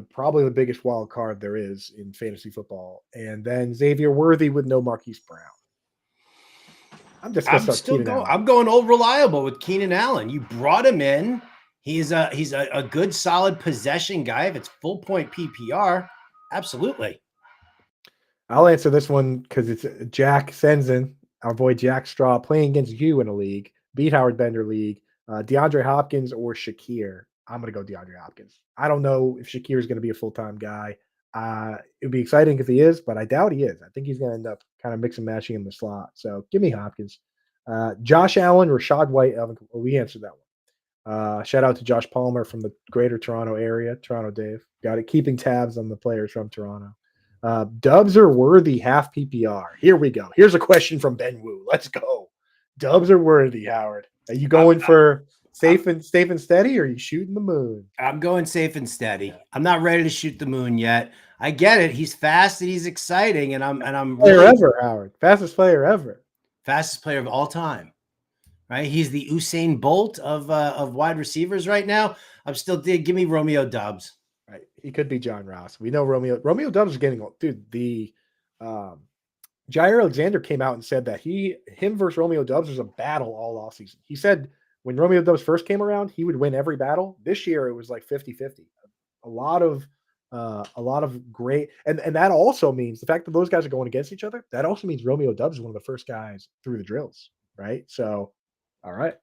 probably the biggest wild card there is in fantasy football. And then Xavier Worthy with no Marquise Brown. I'm just gonna start Keenan Allen. I'm going old reliable with Keenan Allen. You brought him in. He's a good solid possession guy. If it's full point PPR, absolutely. I'll answer this one because it's Jack Senzen, our boy Jack Straw, playing against you in a league, beat Howard Bender league. DeAndre Hopkins or Shakir. I'm gonna go DeAndre Hopkins. I don't know if Shakir is gonna be a full-time guy. It'd be exciting if he is, but I doubt he is. I think he's gonna end up kind of mixing matching in the slot. So give me Hopkins. Josh Allen, Rashad White, Alvin. Well, we answered that one. Shout out to Josh Palmer from the greater Toronto area. Toronto Dave. Got it. Keeping tabs on the players from Toronto. Dubs are worthy half PPR. Here we go. Here's a question from Ben Wu. Let's go. Dubs are worthy, Howard. Are you going for safe and steady, or are you shooting the moon? I'm going safe and steady. I'm not ready to shoot the moon yet. I get it. He's fast and he's exciting, and I'm Player really ever, Howard. Fastest player ever. fastest player of all time. Right? He's the Usain Bolt of wide receivers right now. I'm still give me Romeo Doubs. Right. He could be John Ross. We know Romeo Dubs is getting old. Dude, the Jair Alexander came out and said that him versus Romeo Dubs was a battle all offseason. He said when Romeo Dubs first came around, he would win every battle. This year it was like 50-50. A lot of great and that also means the fact that those guys are going against each other, that also means Romeo Dubs is one of the first guys through the drills, right? So all right.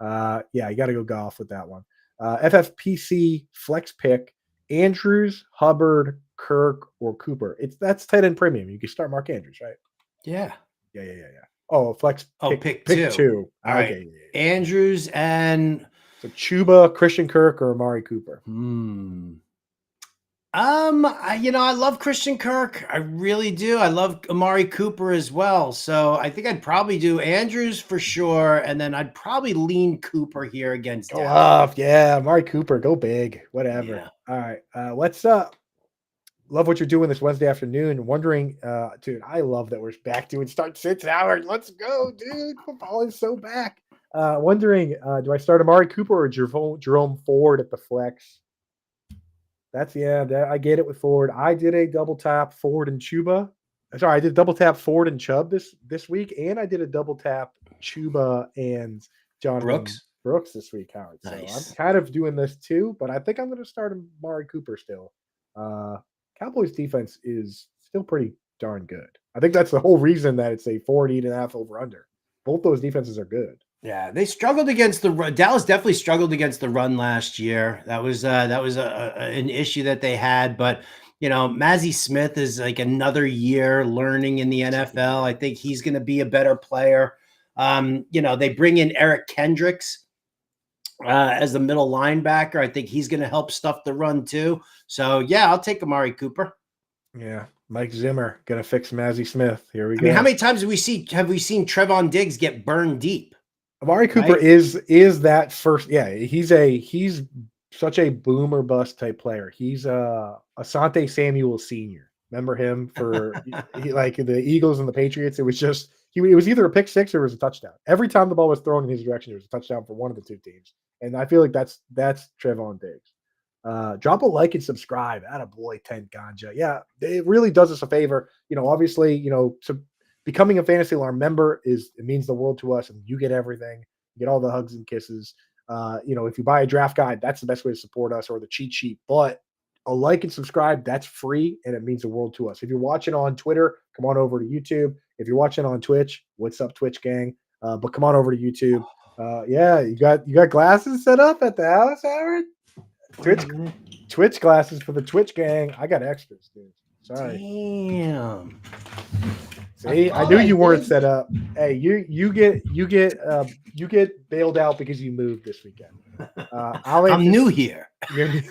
Yeah, you got to go golf with that one. FFPC flex pick. Andrews, Hubbard, Kirk, or Cooper. That's tight end premium. You can start Mark Andrews, right? Yeah. Yeah. Oh, flex. Pick two. All right. Okay. Yeah. Andrews and So Chuba, Christian Kirk, or Amari Cooper. I love Christian Kirk. I really do. I love Amari Cooper as well. So I think I'd probably do Andrews for sure, and then I'd probably lean Cooper here against Go Dallas. off, yeah. Amari Cooper, go big, whatever. Yeah. All right. Let's love what you're doing this Wednesday afternoon. Wondering, dude, I love that we're back doing start sits, Howard. Let's go, dude. Football is so back. Wondering, do I start Amari Cooper or Jerome Ford at the flex? I get it with Ford. I did a double tap Ford and Chuba. Sorry, I did double tap Ford and Chubb this week, and I did a double tap Chuba and Jonathan Brooks this week, Howard. So Nice. I'm kind of doing this too, but I think I'm going to start Amari Cooper still. Cowboys defense is still pretty darn good. I think that's the whole reason that it's a 48.5 over under. Both those defenses are good. Yeah, they struggled against the run. Dallas definitely struggled against the run last year. That was an issue that they had. But Mazzie Smith is like another year learning in the NFL. I think he's going to be a better player. They bring in Eric Kendricks as the middle linebacker. I think he's going to help stuff the run too. So yeah, I'll take Amari Cooper. Yeah, Mike Zimmer gonna fix Mazzie Smith. Here we go. I mean, how many times have we seen Trevon Diggs get burned deep? Amari Cooper is that first. Yeah, he's such a boom or bust type player. He's Asante Samuel Sr. Remember him for like the Eagles and the Patriots? It was just it was either a pick six or it was a touchdown. Every time the ball was thrown in his direction, it was a touchdown for one of the two teams. And I feel like that's Trevon Diggs. Drop a like and subscribe. Attaboy, Tent Ganja. Yeah, it really does us a favor. Obviously, so becoming a Fantasy Alarm member it means the world to us, and you get everything. You get all the hugs and kisses. If you buy a draft guide, that's the best way to support us, or the cheat sheet. But a like and subscribe, that's free, and it means the world to us. If you're watching on Twitter, come on over to YouTube. If you're watching on Twitch, what's up, Twitch gang? But come on over to YouTube. Yeah, you got glasses set up at the house, Howard? Twitch glasses for the Twitch gang. I got extras, dude. Sorry. Damn. See, I knew you weren't set up. Hey, you get bailed out because you moved this weekend. I'm new here. You're new.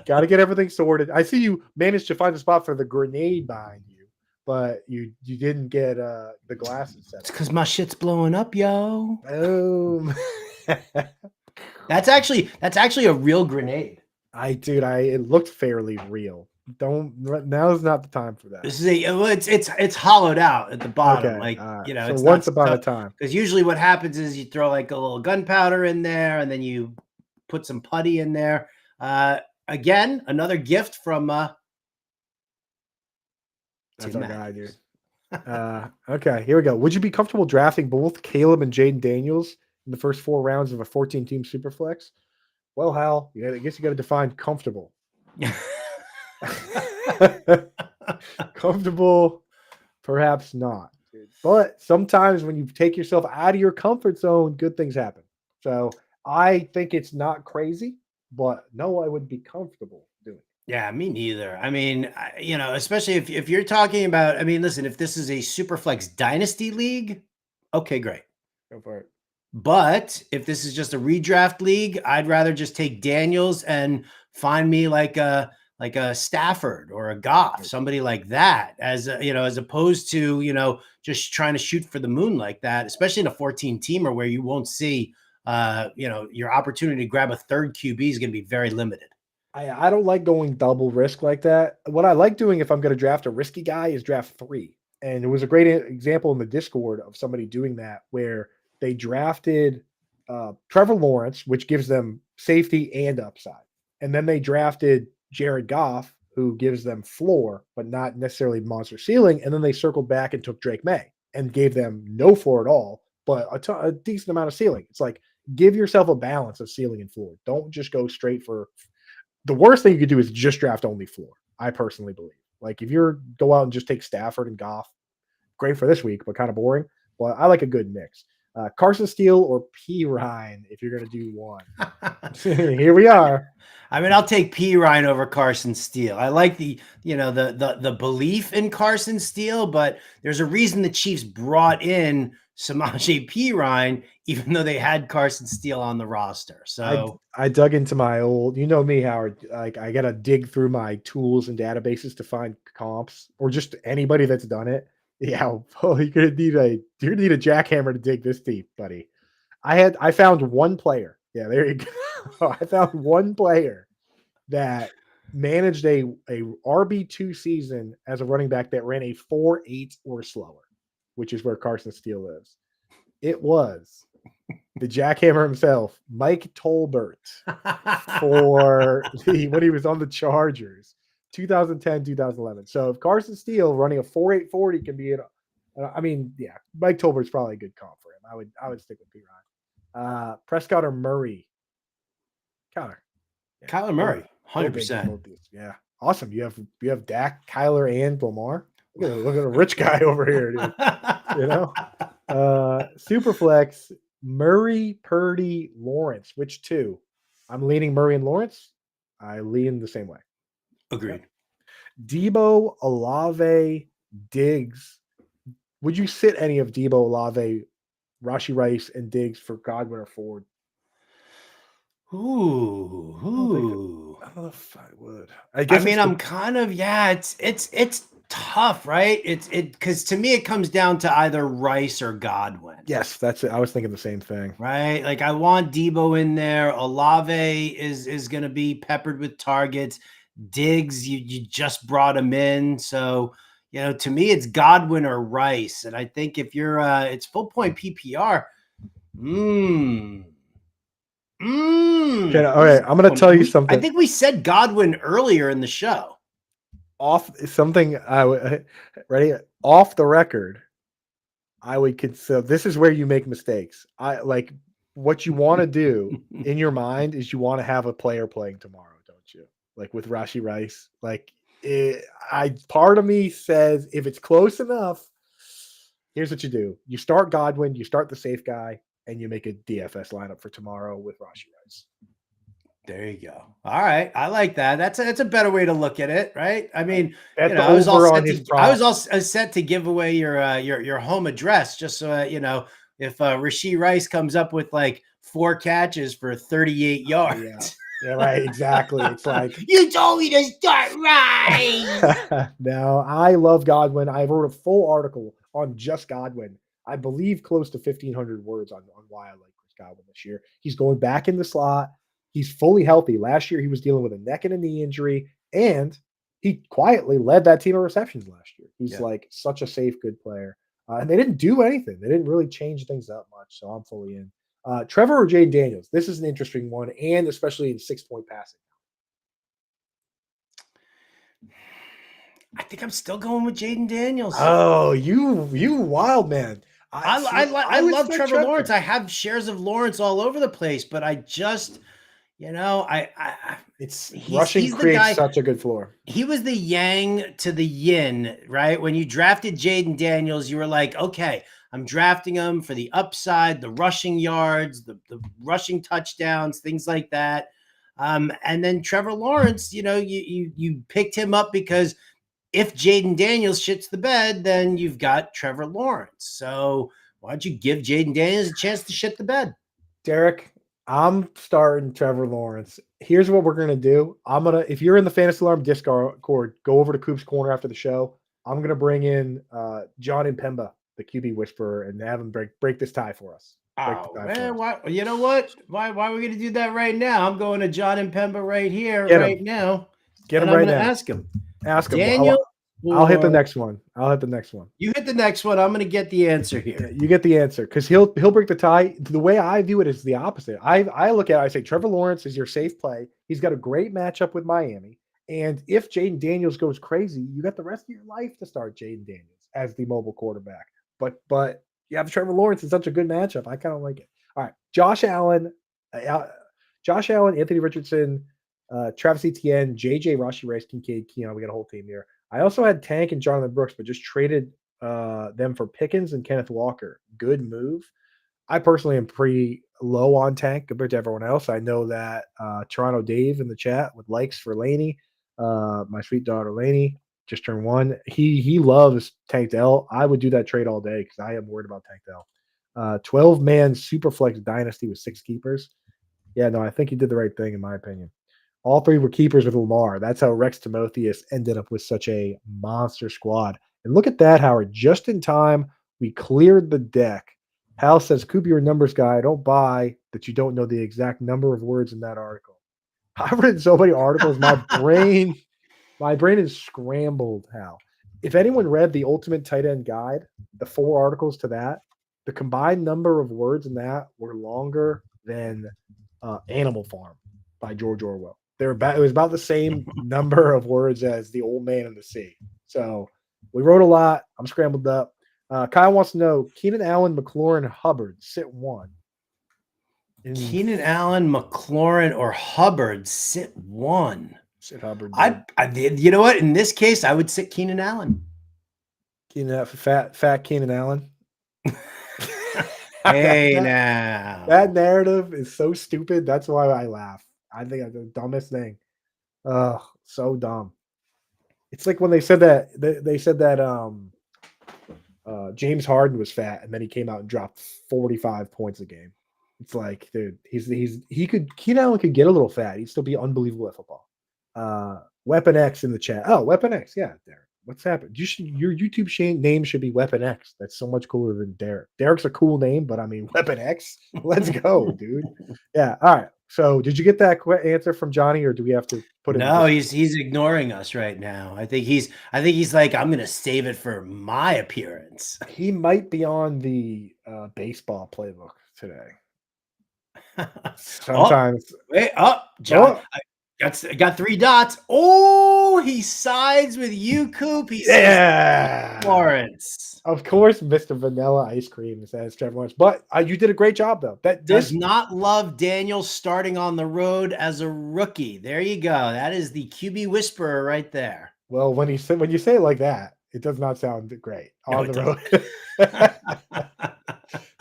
Got to get everything sorted. I see you managed to find a spot for the grenade behind you, but you didn't get the glasses set up. It's because my shit's blowing up, yo. Oh, That's actually a real grenade. It looked fairly real. Now's not the time for that. This is it's hollowed out at the bottom, Okay, it's so once upon a time. Because usually what happens is you throw like a little gunpowder in there, and then you put some putty in there. Again, another gift from that's our guy, dude. Okay, here we go. Would you be comfortable drafting both Caleb and Jaden Daniels in the first 4 rounds of a 14-team superflex? Well, Hal, I guess you got to define comfortable. Comfortable, perhaps not. But sometimes when you take yourself out of your comfort zone, good things happen. So I think it's not crazy, but no, I would be comfortable doing it. Yeah, me neither. I mean, especially if you're talking about, I mean, listen, if this is a Superflex Dynasty League, okay, great. Go for it. But if this is just a redraft league, I'd rather just take Daniels and find me like a Stafford or a Goff, somebody like that, as opposed to just trying to shoot for the moon like that, especially in a 14-teamer where you won't see your opportunity to grab a third QB is going to be very limited. I don't like going double risk like that. What I like doing if I'm going to draft a risky guy is draft 3. And it was a great example in the Discord of somebody doing that where they drafted Trevor Lawrence, which gives them safety and upside. And then they drafted Jared Goff, who gives them floor, but not necessarily monster ceiling. And then they circled back and took Drake May and gave them no floor at all, but a decent amount of ceiling. It's like, give yourself a balance of ceiling and floor. Don't just go straight for the worst thing you could do is just draft only floor. I personally believe. Like if you're go out and just take Stafford and Goff, great for this week, but kind of boring. Well, I like a good mix. Carson Steele or P. Ryan if you're going to do one. Here we are. I mean, I'll take P. Ryan over Carson Steele. I like the belief in Carson Steele, but there's a reason the Chiefs brought in Samaje P. Ryan, even though they had Carson Steele on the roster. So I dug into my old, you know me, Howard. Like I gotta dig through my tools and databases to find comps or just anybody that's done it. Yeah, well, you're gonna need a jackhammer to dig this deep, buddy. I found one player. Yeah, there you go. I found one player that managed a RB2 season as a running back that ran a 4.8 or slower, which is where Carson Steele lives. It was the jackhammer himself, Mike Tolbert, for when he was on the Chargers, 2010, 2011. So if Carson Steele running a 4.840 can be Mike Tolbert's probably a good comp for him. I would stick with P. Ryan. Prescott or Murray? Kyler. Yeah. Kyler Murray, 100%. Yeah, awesome. You have Dak, Kyler, and Lamar. Look at a rich guy over here, dude. Superflex, Murray, Purdy, Lawrence. Which two? I'm leaning Murray and Lawrence. I lean the same way. Agreed. Debo, Olave, Diggs. Would you sit any of Debo, Olave, Rashee Rice, and Diggs for Godwin or Ford? Ooh. I don't know if I would. I'm kind of, it's tough, right? It's because to me it comes down to either Rice or Godwin. Yes, that's it. I was thinking the same thing. Right? Like I want Debo in there. Olave is going to be peppered with targets. Diggs, you just brought him in, so to me it's Godwin or Rice, and I think if you're it's full point PPR. Okay, all right, I'm going to tell you something. I think we said Godwin earlier in the show. Off something ready off the record. I would consider this is where you make mistakes. I like what you want to do in your mind is you want to have a player playing tomorrow, don't you? Like with Rashee Rice, part of me says if it's close enough, here's what you do: you start Godwin, you start the safe guy, and you make a DFS lineup for tomorrow with Rashee Rice. There you go. All right, I like that. That's a better way to look at it, right? I mean, Bet the I was all over on set his to I was prop. all set to give away your home address just so if Rashee Rice comes up with like 4 catches for 38 Oh yeah. yards. Yeah, right. Exactly. It's like You told me to start Rice. no, I love Godwin. I wrote a full article on just Godwin. I believe close to 1,500 words on why I like Chris Godwin this year. He's going back in the slot. He's fully healthy. Last year, he was dealing with a neck and a knee injury, and he quietly led that team of receptions last year. He's Yeah. like such a safe, good player. And they didn't do anything. They didn't really change things up much. So I'm fully in. Trevor or Jaden Daniels? This is an interesting one, and especially in 6-point passing. I think I'm still going with Jaden Daniels. Oh, you wild man. I see. I I would love say Trevor Lawrence. Trevor. I have shares of Lawrence all over the place, but I just, It's rushing he's the creates guy. such a good floor. He was the yang to the yin, right? When you drafted Jaden Daniels, you were like, okay, I'm drafting him for the upside, the rushing yards, the rushing touchdowns, things like that. And then Trevor Lawrence, you picked him up because if Jaden Daniels shits the bed, then you've got Trevor Lawrence. So why don't you give Jaden Daniels a chance to shit the bed? Derek, I'm starting Trevor Lawrence. Here's what we're gonna do. If you're in the Fantasy Alarm Discord, go over to Coop's Corner after the show. I'm gonna bring in John and Pemba, the QB whisperer, and have him break this tie for us. Break the Oh tie for man, us. why? You know what? Why are we going to do that right now? I'm going to John and Pemba right here, Get right him. now, Get and him I'm right going to now. ask him. Ask him. Daniel, I'll hit the or next one. I'll hit the next one. you hit the next one. I'm going to get the answer Yeah, here. you get the answer because he'll break the tie. The way I view it is the opposite. I look at it, I say Trevor Lawrence is your safe play. He's got a great matchup with Miami, and if Jaden Daniels goes crazy, you got the rest of your life to start Jaden Daniels as the mobile quarterback. But you have Trevor Lawrence in such a good matchup. I kind of like it. All right, Josh Allen, Anthony Richardson, Travis Etienne, JJ, Rashi Rice, Kincaid, Keon. We got a whole team here. I also had Tank and Jonathan Brooks, but just traded them for Pickens and Kenneth Walker. Good move. I personally am pretty low on Tank compared to everyone else. I know that Toronto Dave in the chat with likes for Laney, my sweet daughter Laney, just turned 1. He loves Tank Dell. I would do that trade all day because I am worried about Tank Dell. 12-man Superflex Dynasty with 6 keepers. Yeah, no, I think he did the right thing in my opinion. All 3 were keepers with Lamar. That's how Rex Timotheus ended up with such a monster squad. And look at that, Howard. Just in time, we cleared the deck. Hal says, Coop, you're a numbers guy. Don't buy that you don't know the exact number of words in that article. I've written so many articles. My brain is scrambled, Hal. If anyone read the Ultimate Tight End Guide, the 4 articles to that, the combined number of words in that were longer than Animal Farm by George Orwell. It was about the same number of words as The Old Man and the Sea. So we wrote a lot. I'm scrambled up. Kyle wants to know Keenan Allen, McLaurin, Hubbard, sit 1. Keenan Allen, McLaurin, or Hubbard sit 1. Sit Hubbard. You know what? In this case, I would sit Keenan Allen. Fat Keenan Allen. Hey, now that narrative is so stupid. That's why I laugh. I think it's the dumbest thing. Oh, so dumb. It's like when they said that James Harden was fat and then he came out and dropped 45 points a game. It's like, dude, Keenan Allen could get a little fat. He'd still be unbelievable at football. Weapon X in the chat. Oh, Weapon X. Yeah, Derek. What's happened? Your YouTube name should be Weapon X. That's so much cooler than Derek. Derek's a cool name, but I mean Weapon X. Let's go, dude. Yeah. All right. So, did you get that answer from Johnny, or do we have to put it? No, he's ignoring us right now. I think he's like, I'm gonna save it for my appearance. He might be on the baseball playbook today. Sometimes. John. Got 3 dots. Oh, he sides with you, Coop. He says Lawrence. Of course, Mr. Vanilla Ice Cream says Trevor Lawrence. But you did a great job, though. Does not love Daniel starting on the road as a rookie. There you go. That is the QB whisperer right there. Well, when you say it like that, it does not sound great on the road.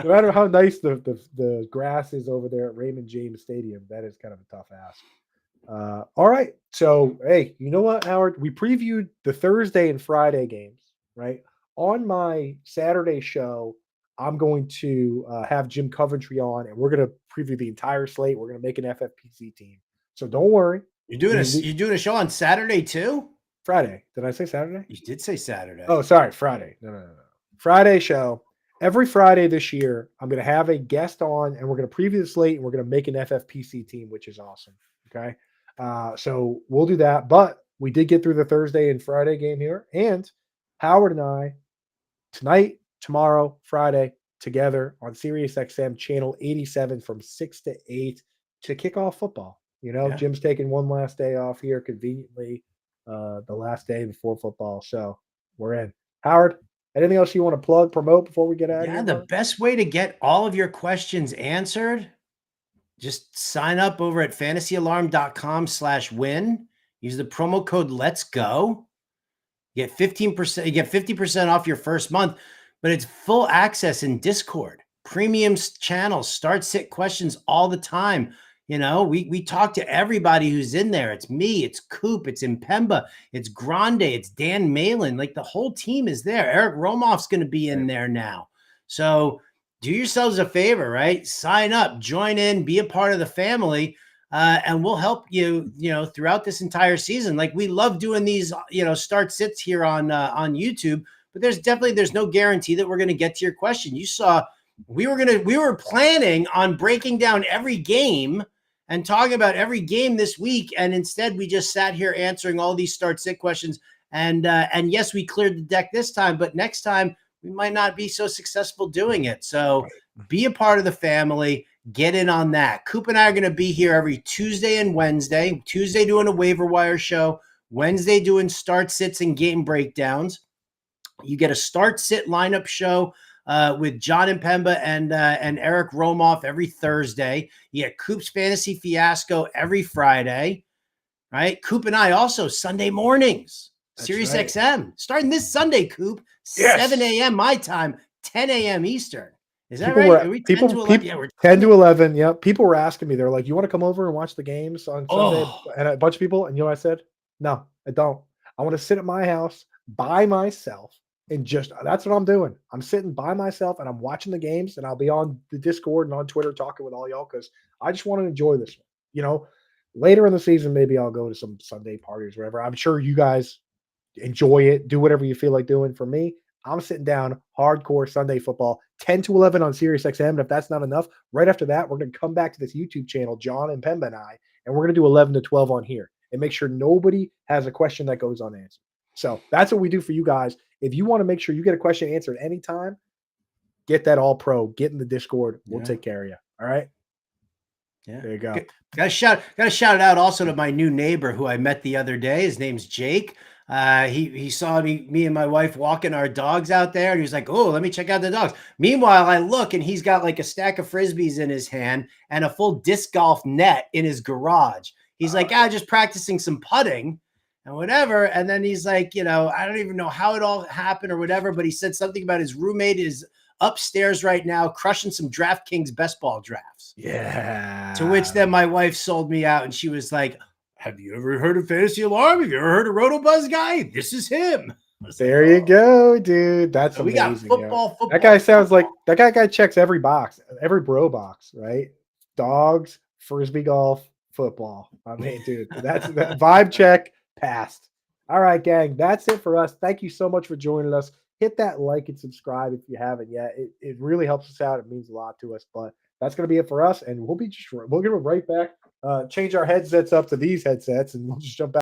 No matter how nice the grass is over there at Raymond James Stadium, that is kind of a tough ask. All right. So, hey, you know what, Howard? We previewed the Thursday and Friday games, right? On my Saturday show, I'm going to have Jim Coventry on, and we're going to preview the entire slate. We're going to make an FFPC team. So don't worry. You're doing a show on Saturday too? Friday. Did I say Saturday? You did say Saturday. Oh, sorry, Friday. No. Friday show. Every Friday this year, I'm going to have a guest on, and we're going to preview the slate, and we're going to make an FFPC team, which is awesome. Okay. So we'll do that. But we did get through the Thursday and Friday game here. And Howard and I, tonight, tomorrow, Friday, together on Sirius XM channel 87 from 6 to 8 to kick off football. You know, Yeah. Jim's taking one last day off here conveniently, the last day before football. So we're in. Howard, anything else you want to plug, promote before we get out of Yeah, here? the Bud? best way to get all of your questions answered, just sign up over at fantasyalarm.com/win. Use the promo code Let's Go. Get 15%, you get 50% off your first month, but it's full access in Discord, premium channels, start sit questions all the time. You know, we talk to everybody who's in there. It's me, it's Coop, it's Impemba, it's Grande, it's Dan Malin. Like the whole team is there. Eric Romoff's going to be in there now. So do yourselves a favor, right? Sign up, join in, be a part of the family. And we'll help you, throughout this entire season. Like we love doing these, start sits here on YouTube, but there's no guarantee that we're going to get to your question. You saw we were planning on breaking down every game and talking about every game this week, and instead we just sat here answering all these start sit questions. And yes, we cleared the deck this time, but next time we might not be so successful doing it. So be a part of the family. Get in on that. Coop and I are going to be here every Tuesday and Wednesday. Tuesday doing a waiver wire show. Wednesday doing start sits and game breakdowns. You get a start sit lineup show with John Impemba and Eric Romoff every Thursday. You get Coop's Fantasy Fiasco every Friday. Right? Coop and I also Sunday mornings. Sirius XM starting this Sunday, Coop. Yes. 7 a.m. my time, 10 a.m. Eastern. Is that People right? Are we 10 to 11? Yeah, we're 10 to 11. Yeah. People were asking me, they're like, you want to come over and watch the games on Sunday? And a bunch of people, and you know what I said? No, I don't. I want to sit at my house by myself and that's what I'm doing. I'm sitting by myself and I'm watching the games, and I'll be on the Discord and on Twitter talking with all y'all because I just want to enjoy this one. You know, later in the season, maybe I'll go to some Sunday parties, or whatever. I'm sure you guys enjoy it. Do whatever you feel like doing. For me, I'm sitting down, hardcore Sunday football, 10 to 11 on Sirius XM. And if that's not enough, right after that, we're going to come back to this YouTube channel, John and Pemba and I, and we're going to do 11 to 12 on here and make sure nobody has a question that goes unanswered. So that's what we do for you guys. If you want to make sure you get a question answered anytime, get that all pro, get in the Discord. We'll take care of you. All right. Yeah. There you go. Got to shout it out also to my new neighbor who I met the other day. His name's Jake. He saw me and my wife walking our dogs out there, and he was like, "Oh, let me check out the dogs." Meanwhile, I look, and he's got like a stack of frisbees in his hand and a full disc golf net in his garage. He's like, just practicing some putting and whatever. And then he's like, I don't even know how it all happened or whatever, but he said something about his roommate is upstairs right now crushing some DraftKings best ball drafts. Yeah. To which then my wife sold me out, and she was like, "Have you ever heard of Fantasy Alarm? Have you ever heard of Rotobuzz guy? This is him." There you go, dude. That's amazing. We got football. That guy sounds like that guy checks every box, every bro box, right? Dogs, frisbee golf, football. I mean, dude, that's that vibe check passed. All right, gang. That's it for us. Thank you so much for joining us. Hit that like and subscribe if you haven't yet. It really helps us out. It means a lot to us. But that's going to be it for us. And we'll give it right back. Change our headsets up to these headsets, and we'll just jump back.